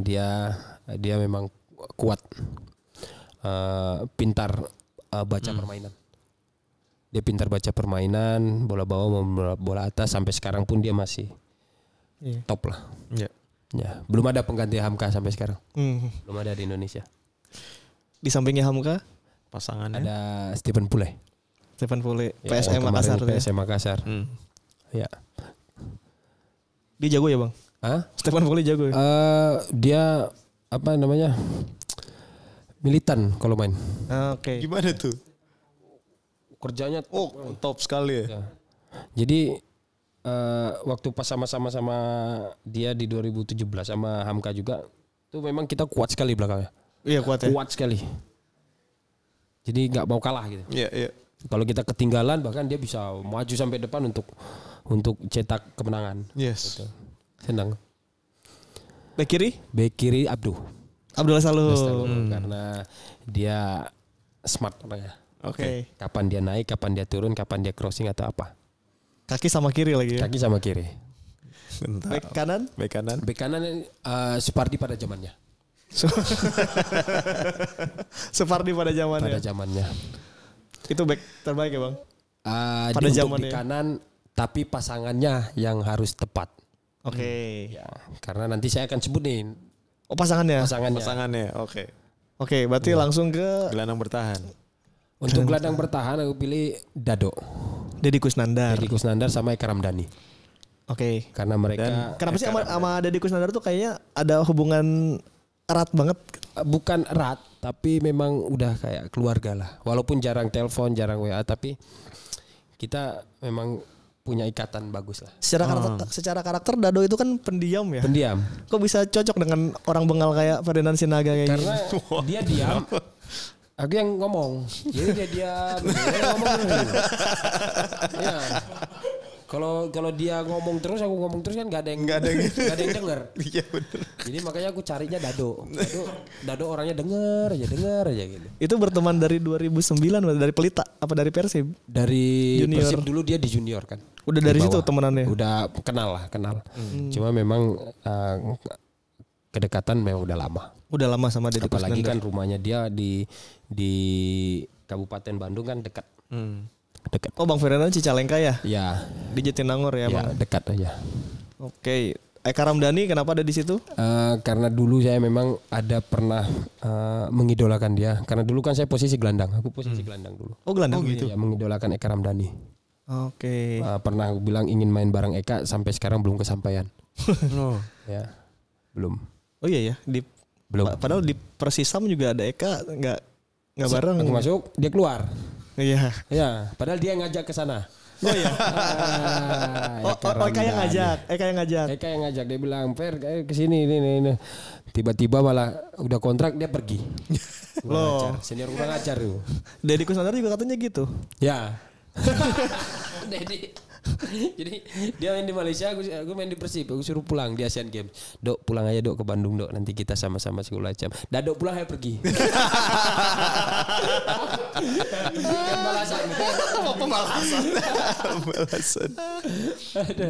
Ya, dia memang kuat. Pintar baca permainan. Dia pintar baca permainan, bola bawah maupun bola atas, sampai sekarang pun dia masih top lah. Ya, belum ada pengganti Hamka sampai sekarang. Belum ada di Indonesia. Di sampingnya Hamka pasangannya ada Stephen Pule. PSM Makassar. PSM Makassar. Ya. Dia jago ya, Bang? Stephen Pule jago ya? Dia apa namanya? Militan kalau main. Oke. Gimana tuh? Kerjanya top sekali ya. Jadi waktu pas sama-sama dia di 2017 sama Hamka juga, tuh memang kita kuat sekali belakangnya. Iya kuat ya. Kuat sekali. Jadi nggak mau kalah gitu. Iya. Kalau kita ketinggalan bahkan dia bisa maju sampai depan untuk cetak kemenangan. Yes. Gitu. Senang. Bek kiri? Bek kiri Abdullah Saluh. Karena dia smart orangnya. Oke. Kapan dia naik, kapan dia turun, kapan dia crossing atau apa. Kaki sama kiri lagi ya. Kaki sama kiri. Bek kanan? Bek kanan. Bek kanan Supardi pada zamannya. Supardi pada zamannya. Pada zamannya. Itu bek terbaik ya bang? Pada zamannya. Di kanan, tapi pasangannya yang harus tepat. Oke. Ya, karena nanti saya akan sebut nih. Oh pasangannya? Pasangannya, oke. Oke, berarti langsung ke gelandang bertahan. Untuk gelandang bertahan aku pilih Dado. Deddy Kusnandar. Deddy Kusnandar sama Eka Ramdhani. Oke. Karena mereka. Kenapa sih sama Deddy Kusnandar tuh kayaknya ada hubungan erat banget? Bukan erat, tapi memang udah kayak keluarga lah. Walaupun jarang telepon, jarang WA, tapi kita memang punya ikatan bagus lah. Secara karakter Dado itu kan pendiam ya. Pendiam. Kok bisa cocok dengan orang Bengal kayak Ferdinand Sinaga kayak Karena dia diam. Aku yang ngomong. Jadi dia diam. Dia ngomong dulu. Ya. Kalau dia ngomong terus, aku ngomong terus kan gak ada yang denger. Iya benar. Jadi makanya aku carinya Dado orangnya denger aja gitu. Itu berteman dari 2009 dari Pelita apa dari Persib? Dari junior. Persib dulu dia di junior kan. Udah dari situ temenannya. Udah kenal. Cuma memang kedekatan memang udah lama. Udah lama sama Deddy Kusnandar. Apalagi kan rumahnya dia di Kabupaten Bandung kan dekat. Dekat. Oh Bang Ferdinand Cicalengka ya? Ya. Di Jatinangor ya, Ya Bang. dekat aja. Oke. Eka Ramdhani kenapa ada di situ? Karena dulu saya memang ada pernah mengidolakan dia. Karena dulu kan saya posisi gelandang. Aku posisi gelandang dulu. Oh gelandang gitu. Ya mengidolakan Eka Ramdhani. Oke. Pernah aku bilang ingin main bareng Eka sampai sekarang belum kesampaian. Ya. Belum. Oh iya ya. Belum. Padahal di Persisam juga ada Eka nggak bareng. Aku masuk, dia keluar. Iya. Ya, padahal dia yang ngajak ke sana. Oh iya. Eka yang ngajak. Eka yang ngajak, dia bilang, "Fer, ke sini ini." Tiba-tiba malah udah kontrak dia pergi. Loh. Senior kurang ajar tuh. Deddy Kusnandar juga katanya gitu. Ya. Jadi dia main di Malaysia, aku main di Persib, aku suruh pulang di Asian Games. Dok pulang aja dok ke Bandung dok, nanti kita sama-sama segala macam. Dok pulang aja pergi. Pembalasan.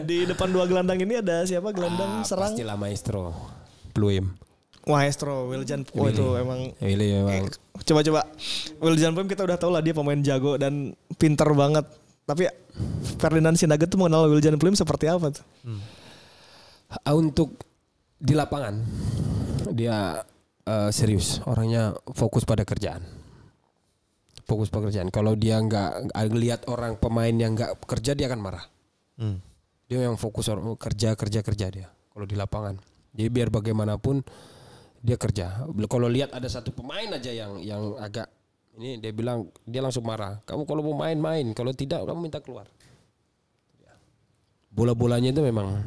Di depan dua gelandang ini ada siapa gelandang serang? Pastilah maestro Pluim. Maestro Wiljan. Oh itu emang. Willy memang. Coba Wiljan Pluim kita udah tahu lah dia pemain jago dan pinter banget. Tapi Ferdinand Sinaga tuh mengenal Wiljan Pluim seperti apa tuh? Untuk di lapangan dia serius, orangnya fokus pada kerjaan. Fokus pekerjaan. Kalau dia nggak lihat orang pemain yang nggak kerja dia akan marah. Dia yang fokus kerja dia. Kalau di lapangan, jadi biar bagaimanapun dia kerja. Kalau lihat ada satu pemain aja yang agak ini dia bilang dia langsung marah. Kamu kalau mau main, kalau tidak kamu minta keluar. Bola-bolanya itu memang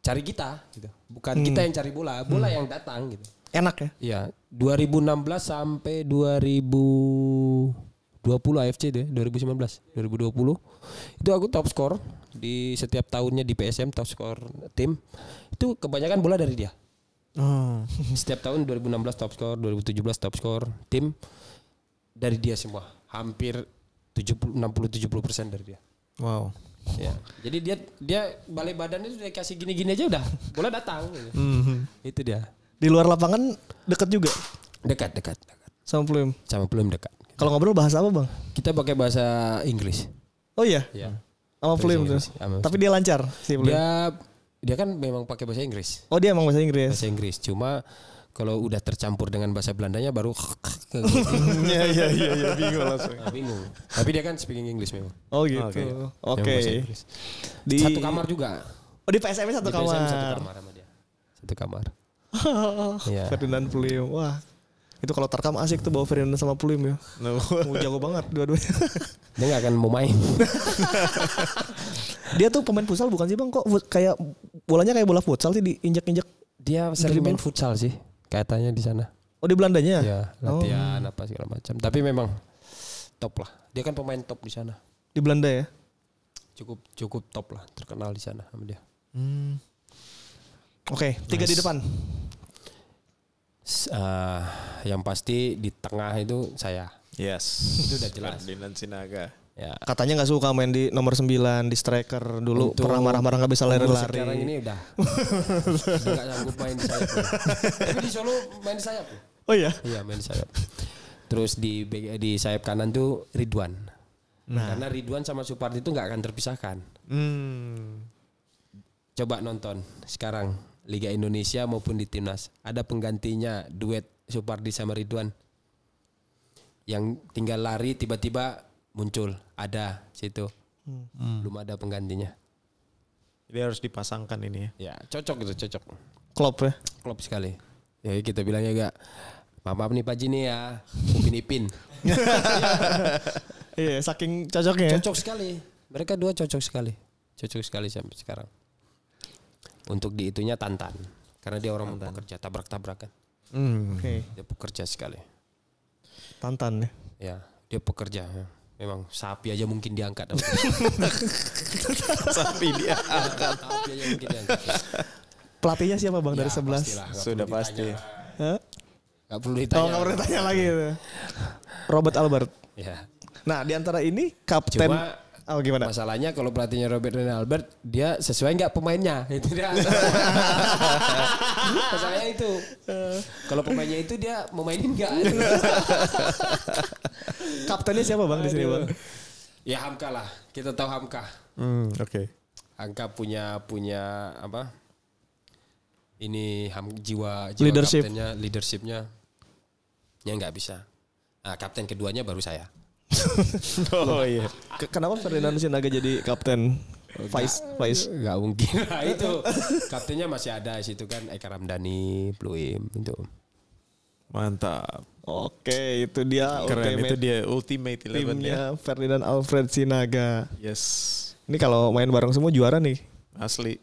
cari kita, gitu. Bukan kita yang cari bola yang datang gitu. Enak ya? Iya, 2016 sampai 2020 AFC deh, 2019, 2020 itu aku top skor di setiap tahunnya di PSM top skor tim itu kebanyakan bola dari dia. Setiap tahun 2016 top skor, 2017 top skor tim dari dia semua, hampir 60-70% dari dia. Wow. Ya, jadi dia balik badannya sudah dikasih gini-gini aja udah bola datang. Gitu. Itu dia. Di luar lapangan dekat juga. Dekat. Sama Pluim. Sama Pluim dekat. Kalau ngobrol bahasa apa bang? Kita pakai bahasa Inggris. Oh iya. Ya. Sama Pluim tuh. Tapi dia lancar si Pluim. Dia kan memang pakai bahasa Inggris. Oh dia emang bahasa Inggris. Bahasa Inggris. Cuma kalau udah tercampur dengan bahasa Belandanya baru Iya bingung langsung. Bingung. Tapi dia kan speaking English memang. Oh gitu. Oke. Di satu kamar juga. Oh di PSM satu kamar. PSM satu kamar sama dia. Satu kamar. Ya. Ferdinand Pluim. Wah. Itu kalau terkam asik tuh bawa Ferdinand sama Pluim ya. Jago banget dua-duanya. Dia gak akan mau main. Dia tuh pemain futsal bukan sih bang? Kok kayak bolanya kayak bola futsal sih diinjak-injak? Dia sering main futsal sih. Katanya di sana. Oh di Belandanya? Ya latihan apa segala macam. Tapi memang top lah. Dia kan pemain top di sana. Di Belanda ya? Cukup top lah. Terkenal di sana sama dia. Oke, 3 di depan. Yang pasti di tengah itu saya. Yes. Itu udah jelas. Ferdinand Sinaga. Ya. Katanya nggak suka main di nomor 9 di striker dulu. Pernah marah-marah nggak bisa lari-lari. Sekarang ini udah nggak sanggup main di sayap. Tapi di Solo main di sayap. Oh iya? Iya main di sayap. Terus di sayap kanan tuh Ridwan. Karena Ridwan sama Supardi itu nggak akan terpisahkan. Coba nonton sekarang Liga Indonesia maupun di Timnas. Ada penggantinya duet Supardi sama Ridwan. Yang tinggal lari tiba-tiba muncul ada situ. Belum ada penggantinya. Jadi harus dipasangkan ini ya. Ya, cocok gitu, cocok. Klop ya. Klop sekali. Ya kita bilangnya enggak. Maaf nih Pak Jini ya. Upin Ipin. Iya, saking cocoknya. Cocok sekali. Mereka dua cocok sekali. Cocok sekali sampai sekarang. Untuk di itunya Tantan. Karena dia orang pekerja tabrak-tabrakan. Oke. Dia pekerja sekali. Tantan ya. Ya, dia pekerja. Ya. Memang sapi aja mungkin diangkat. Sapi diangkat. Sapi aja mungkin diangkat. Pelatihnya siapa Bang dari 11? Pastilah, Sudah pasti. Hah? Gak perlu ditanya. Oh, gak perlu ditanya lagi itu. Robert Albert. Ya. Nah, di antara ini kapten. Cuma gimana? masalahnya kalau pelatihnya Robert Rene Albert, dia sesuai nggak pemainnya? Itu dia. Masalahnya itu. Kalau pemainnya itu dia mau mainin nggak? Kaptennya siapa Bang di sini Bang? Ya Hamka lah. Kita tahu Hamka. Oke. Hamka punya apa? Ini jiwa Leadership. kaptennya, leadershipnya. Ya nggak bisa. Nah, kapten keduanya baru saya. Oh iya. Kenapa Ferdinand Sinaga jadi kapten? Vice. Gak mungkin lah itu. Kaptennya masih ada di situ kan. Eka Ramdhani, Pluim itu. Mantap. Oke, itu dia. Keren, itu dia Ultimate 11 timnya ya. Ferdinand Alfred Sinaga. Yes. Ini kalau main bareng semua juara nih. Asli.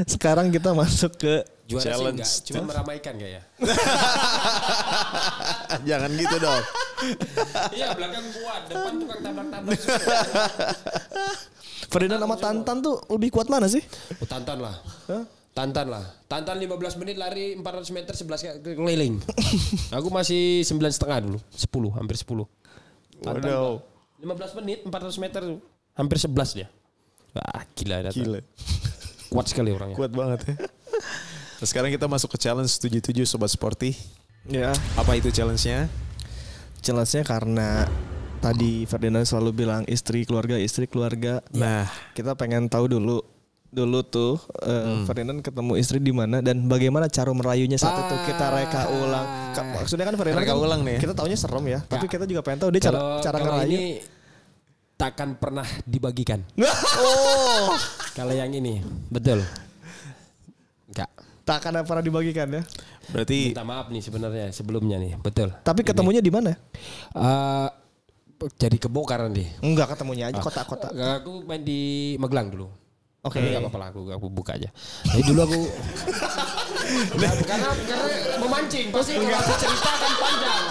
Sekarang kita masuk ke Juara challenge. sih enggak, cuma meramaikan gak ya? Jangan gitu dong. Iya, belakang kuat, depan tukang tabrak-tabrak. Ferdinand sama Tantan tuh lebih kuat mana sih? Oh, Tantan lah. Hah? Tantan lah. Tantan 15 menit lari 400 meter 11 keliling. Aku masih 9,5 dulu. 10, hampir 10. Tantan Waduh. 15 menit 400 meter hampir 11 dia. Wah, gila. Gila. Kuat sekali orangnya. Kuat banget ya. Nah, sekarang kita masuk ke challenge 77 Sobat Sporty. Ya. Apa itu challenge-nya? Challenge-nya karena tadi Ferdinand selalu bilang istri keluarga. Nah, Kita pengen tahu dulu tuh Ferdinand ketemu istri di mana dan bagaimana cara merayunya saat itu kita reka ulang. Maksudnya kan Ferdinand Reka ulang nih ya. Kita taunya serem ya, tapi kita juga pengen tahu dia cara kalau ngerayu. ini takkan pernah dibagikan. Oh, Kalau yang ini, betul. Enggak. tak akan pernah dibagikan ya. berarti Minta maaf nih sebenarnya sebelumnya nih, betul. Tapi ketemunya di mana? Jadi kebongkar nanti. Enggak ketemunya aja kota-kota. Aku main di Magelang dulu. Oke. Tapi nggak apa-apa lah, aku buka aja. Jadi dulu aku karena memancing pasti kalau aku cerita kan panjang.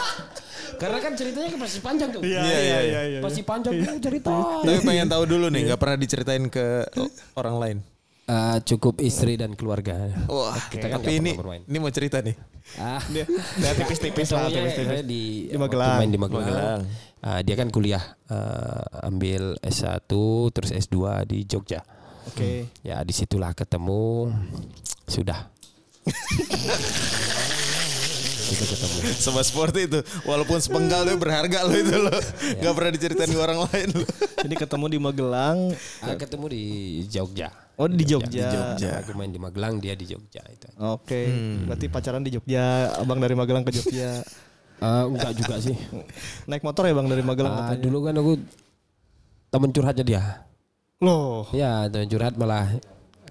Karena kan ceritanya kan pasti panjang tuh. Iya. Pasti panjang tuh cerita. Tapi pengen tahu dulu nih, nggak pernah diceritain ke orang lain. Cukup istri dan keluarga. Wah, Kita kan tapi nggak pernah bermain. ini mau cerita nih. Dia tipis-tipis lah, tipis-tipis. Di Magelang. main di Magelang. Dia kan kuliah ambil S1 terus S2 di Jogja. Oke. Ya disitulah ketemu. Sudah. Itu ketemu. Sobat Sporty itu, walaupun sepenggal lo berharga lo itu lo. Nggak pernah diceritain ke orang lain lo. Jadi ketemu di Magelang. Ketemu di Jogja. Oh di Jogja. Di Jogja. Aku main di Magelang, dia di Jogja itu. Oke. Berarti pacaran di Jogja. Abang dari Magelang ke Jogja. Enggak juga sih. Naik motor ya bang dari Magelang katanya? Dulu kan aku temen curhatnya dia. Loh. Ya temen curhat malah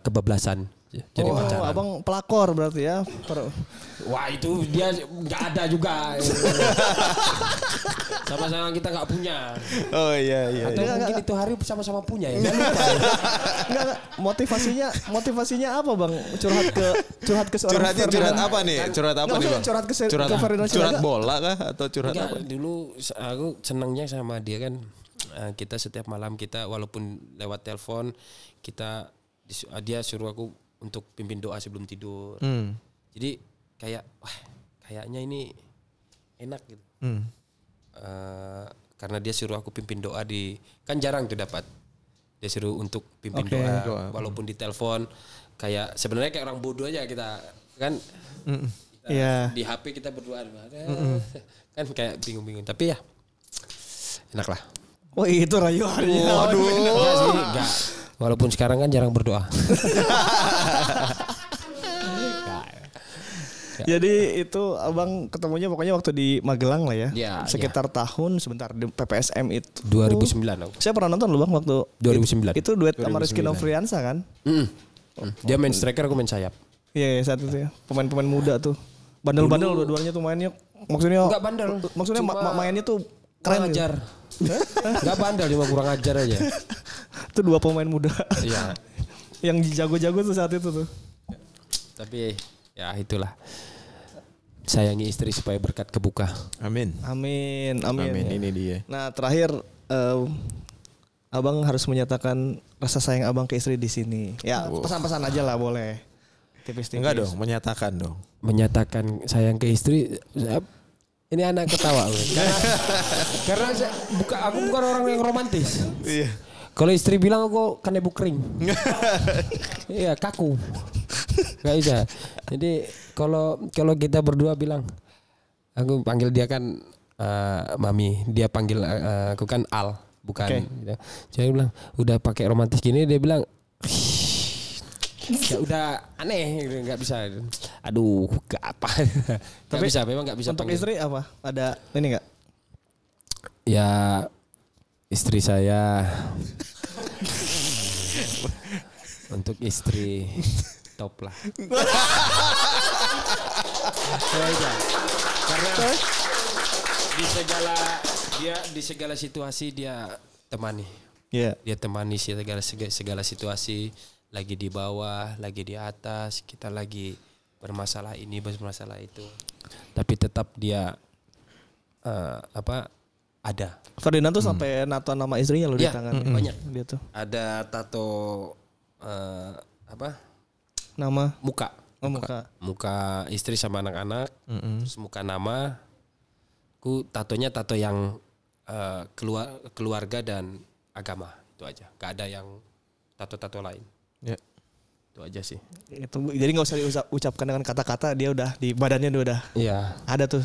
kebablasan. Jadi pacaran. Abang pelakor berarti ya. Wah itu dia nggak ada juga. Sama-sama kita nggak punya. Oh iya. Atau mungkin itu hari sama-sama punya ya. Jangan lupa. Enggak. Motivasinya apa bang? Curhat ke seorang Curhatnya curhat Ferdinand. apa nih? Curhat apa nih bang? Curhat ke Ferdinand curhat Sinaga. bola kah atau curhat Enggak, apa? dulu aku senangnya sama dia kan. Kita setiap malam kita walaupun lewat telepon kita Dia suruh aku untuk pimpin doa sebelum tidur. Jadi kayak kayaknya ini enak gitu. Karena dia suruh aku pimpin doa kan jarang tuh dapat. Dia suruh untuk pimpin doa walaupun di telepon kayak sebenarnya kayak orang bodoh aja kita kan. Di HP kita berdoa kan kayak bingung-bingung tapi ya enak lah. Oh itu rayuannya. Waduh. Enggak. Walaupun sekarang kan jarang berdoa. Jadi itu abang ketemunya pokoknya waktu di Magelang lah ya. Sekitar ya. Tahun sebentar di PPSM itu. 2009 aku. Saya pernah nonton loh bang waktu 2009. Itu duet sama Rizky Nofriansa kan? Dia main striker, aku main sayap. Iya saat itu ya. Pemain-pemain muda tuh. Bandel-bandel dua-duanya tuh mainnya. Maksudnya enggak bandel. Maksudnya mainnya tuh keren ajar. Enggak bandel, cuma kurang ajar aja. Itu dua pemain muda. Iya. Yang jago-jago tuh saat itu tuh. Tapi ya itulah. Sayangi istri supaya berkat kebuka. Amin. Ini dia. Nah terakhir abang harus menyatakan rasa sayang abang ke istri di sini. Ya pesan-pesan aja lah boleh. Tipis-tipis. Enggak dong, menyatakan dong. Menyatakan sayang ke istri. Ini anak ketawa. Karena aku bukan orang yang romantis. Iya. Kalau istri bilang aku kanebo kering. Iya kaku. Gak bisa. Jadi kalau kita berdua bilang, aku panggil dia kan mami, dia panggil aku kan Al, bukan. Gitu. Jadi dia bilang udah pakai romantis gini, dia bilang, ya udah aneh, nggak bisa. Aduh, gak apa. Tapi bisa, memang nggak bisa. Untuk panggil. Istri apa? Ada ini nggak? Ya istri saya. Untuk istri top lah. Karena di segala situasi dia temani. Yeah. Dia temani segala situasi, lagi di bawah, lagi di atas, kita lagi bermasalah ini, bermasalah itu. Tapi tetap dia ada. Ferdinand tuh sampai nato nama istrinya loh di tangan. Banyak. Dia tuh. Ada tato nama muka. Muka istri sama anak-anak. Terus muka nama. Tatonya tato yang keluarga dan agama. Itu aja. Gak ada yang tato-tato lain. Ya. Itu aja sih. Itu jadi nggak usah diucapkan dengan kata-kata, dia udah di badannya udah. Iya. Ada tuh.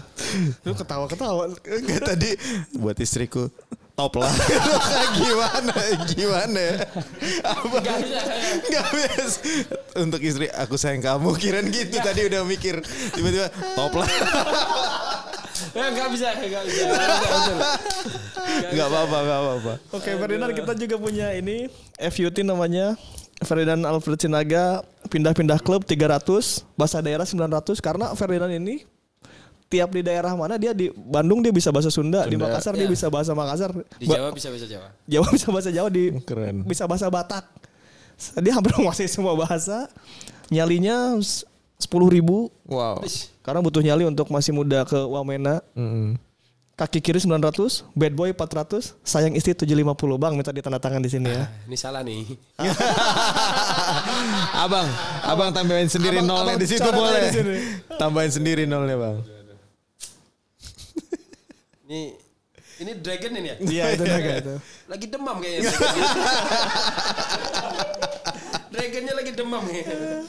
Lu ketawa-ketawa. Enggak tadi buat istriku top lah. Gimana? Enggak bisa. Untuk istri aku sayang kamu, kirain gitu tadi udah mikir tiba-tiba top lah. Enggak bisa. Enggak apa-apa. Oke, Ferdinand, kita juga punya ini FUT namanya. Ferdinand Alfred Sinaga pindah-pindah klub 300, bahasa daerah 900 karena Ferdinand ini tiap di daerah mana dia di Bandung dia bisa bahasa Sunda. Di Makassar dia bisa bahasa Makassar. Di Jawa bisa bahasa Jawa. Jawa bisa bahasa Jawa, keren. Bisa bahasa Batak. Dia hampir menguasai semua bahasa. Nyalinya 10.000. Wow. Karena butuh nyali untuk masih muda ke Wamena. Kaki kiri 900, bad boy 400, sayang istri 750. Bang, minta ditanda tangan di sini ya. Ini salah nih. Abang tambahin sendiri nolnya di situ boleh. Tambahin sendiri nolnya, Bang. Ini dragon ini ya? Iya, itu dragon itu. Lagi demam kayaknya. Dragonnya lagi demam kayaknya.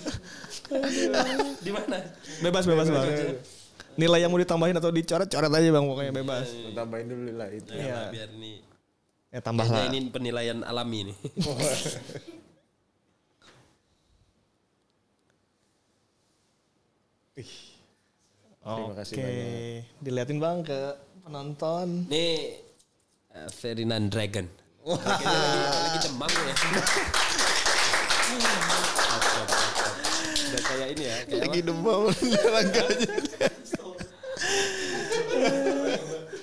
Di mana? Bebas Bang. Nilai yang mau ditambahin atau dicoret-coret aja Bang, pokoknya bebas. Tambahin dulu lah itu. Ya, biar ini. Ya tambah lah. Ini penilaian alami nih. Terima kasih banyak. Diliatin Bang ke penonton. Nih Ferdinand Dragon. Lagi demam ya. Udah kayak ini ya. Kayak lagi demam langkahnya.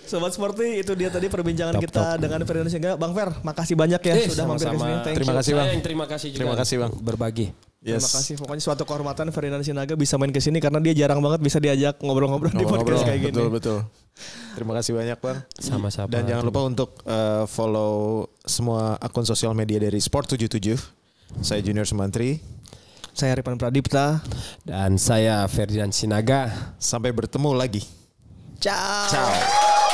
Sobat Sporty, itu dia tadi perbincangan kita dengan Ferdinand Sinaga. Bang Fer, makasih banyak ya sudah mampir ke sini. Terima kasih Bang. Terima kasih Bang berbagi. Yes. Terima kasih. Pokoknya suatu kehormatan Ferdinand Sinaga bisa main ke sini karena dia jarang banget bisa diajak ngobrol-ngobrol di podcast kayak gini. Betul. Terima kasih banyak Bang. Sama-sama. Dan jangan lupa untuk follow semua akun sosial media dari Sport 77. Saya Junior Sumantri. Saya Ripan Pradipta. Dan saya Ferdinand Sinaga. Sampai bertemu lagi. Ciao. Ciao.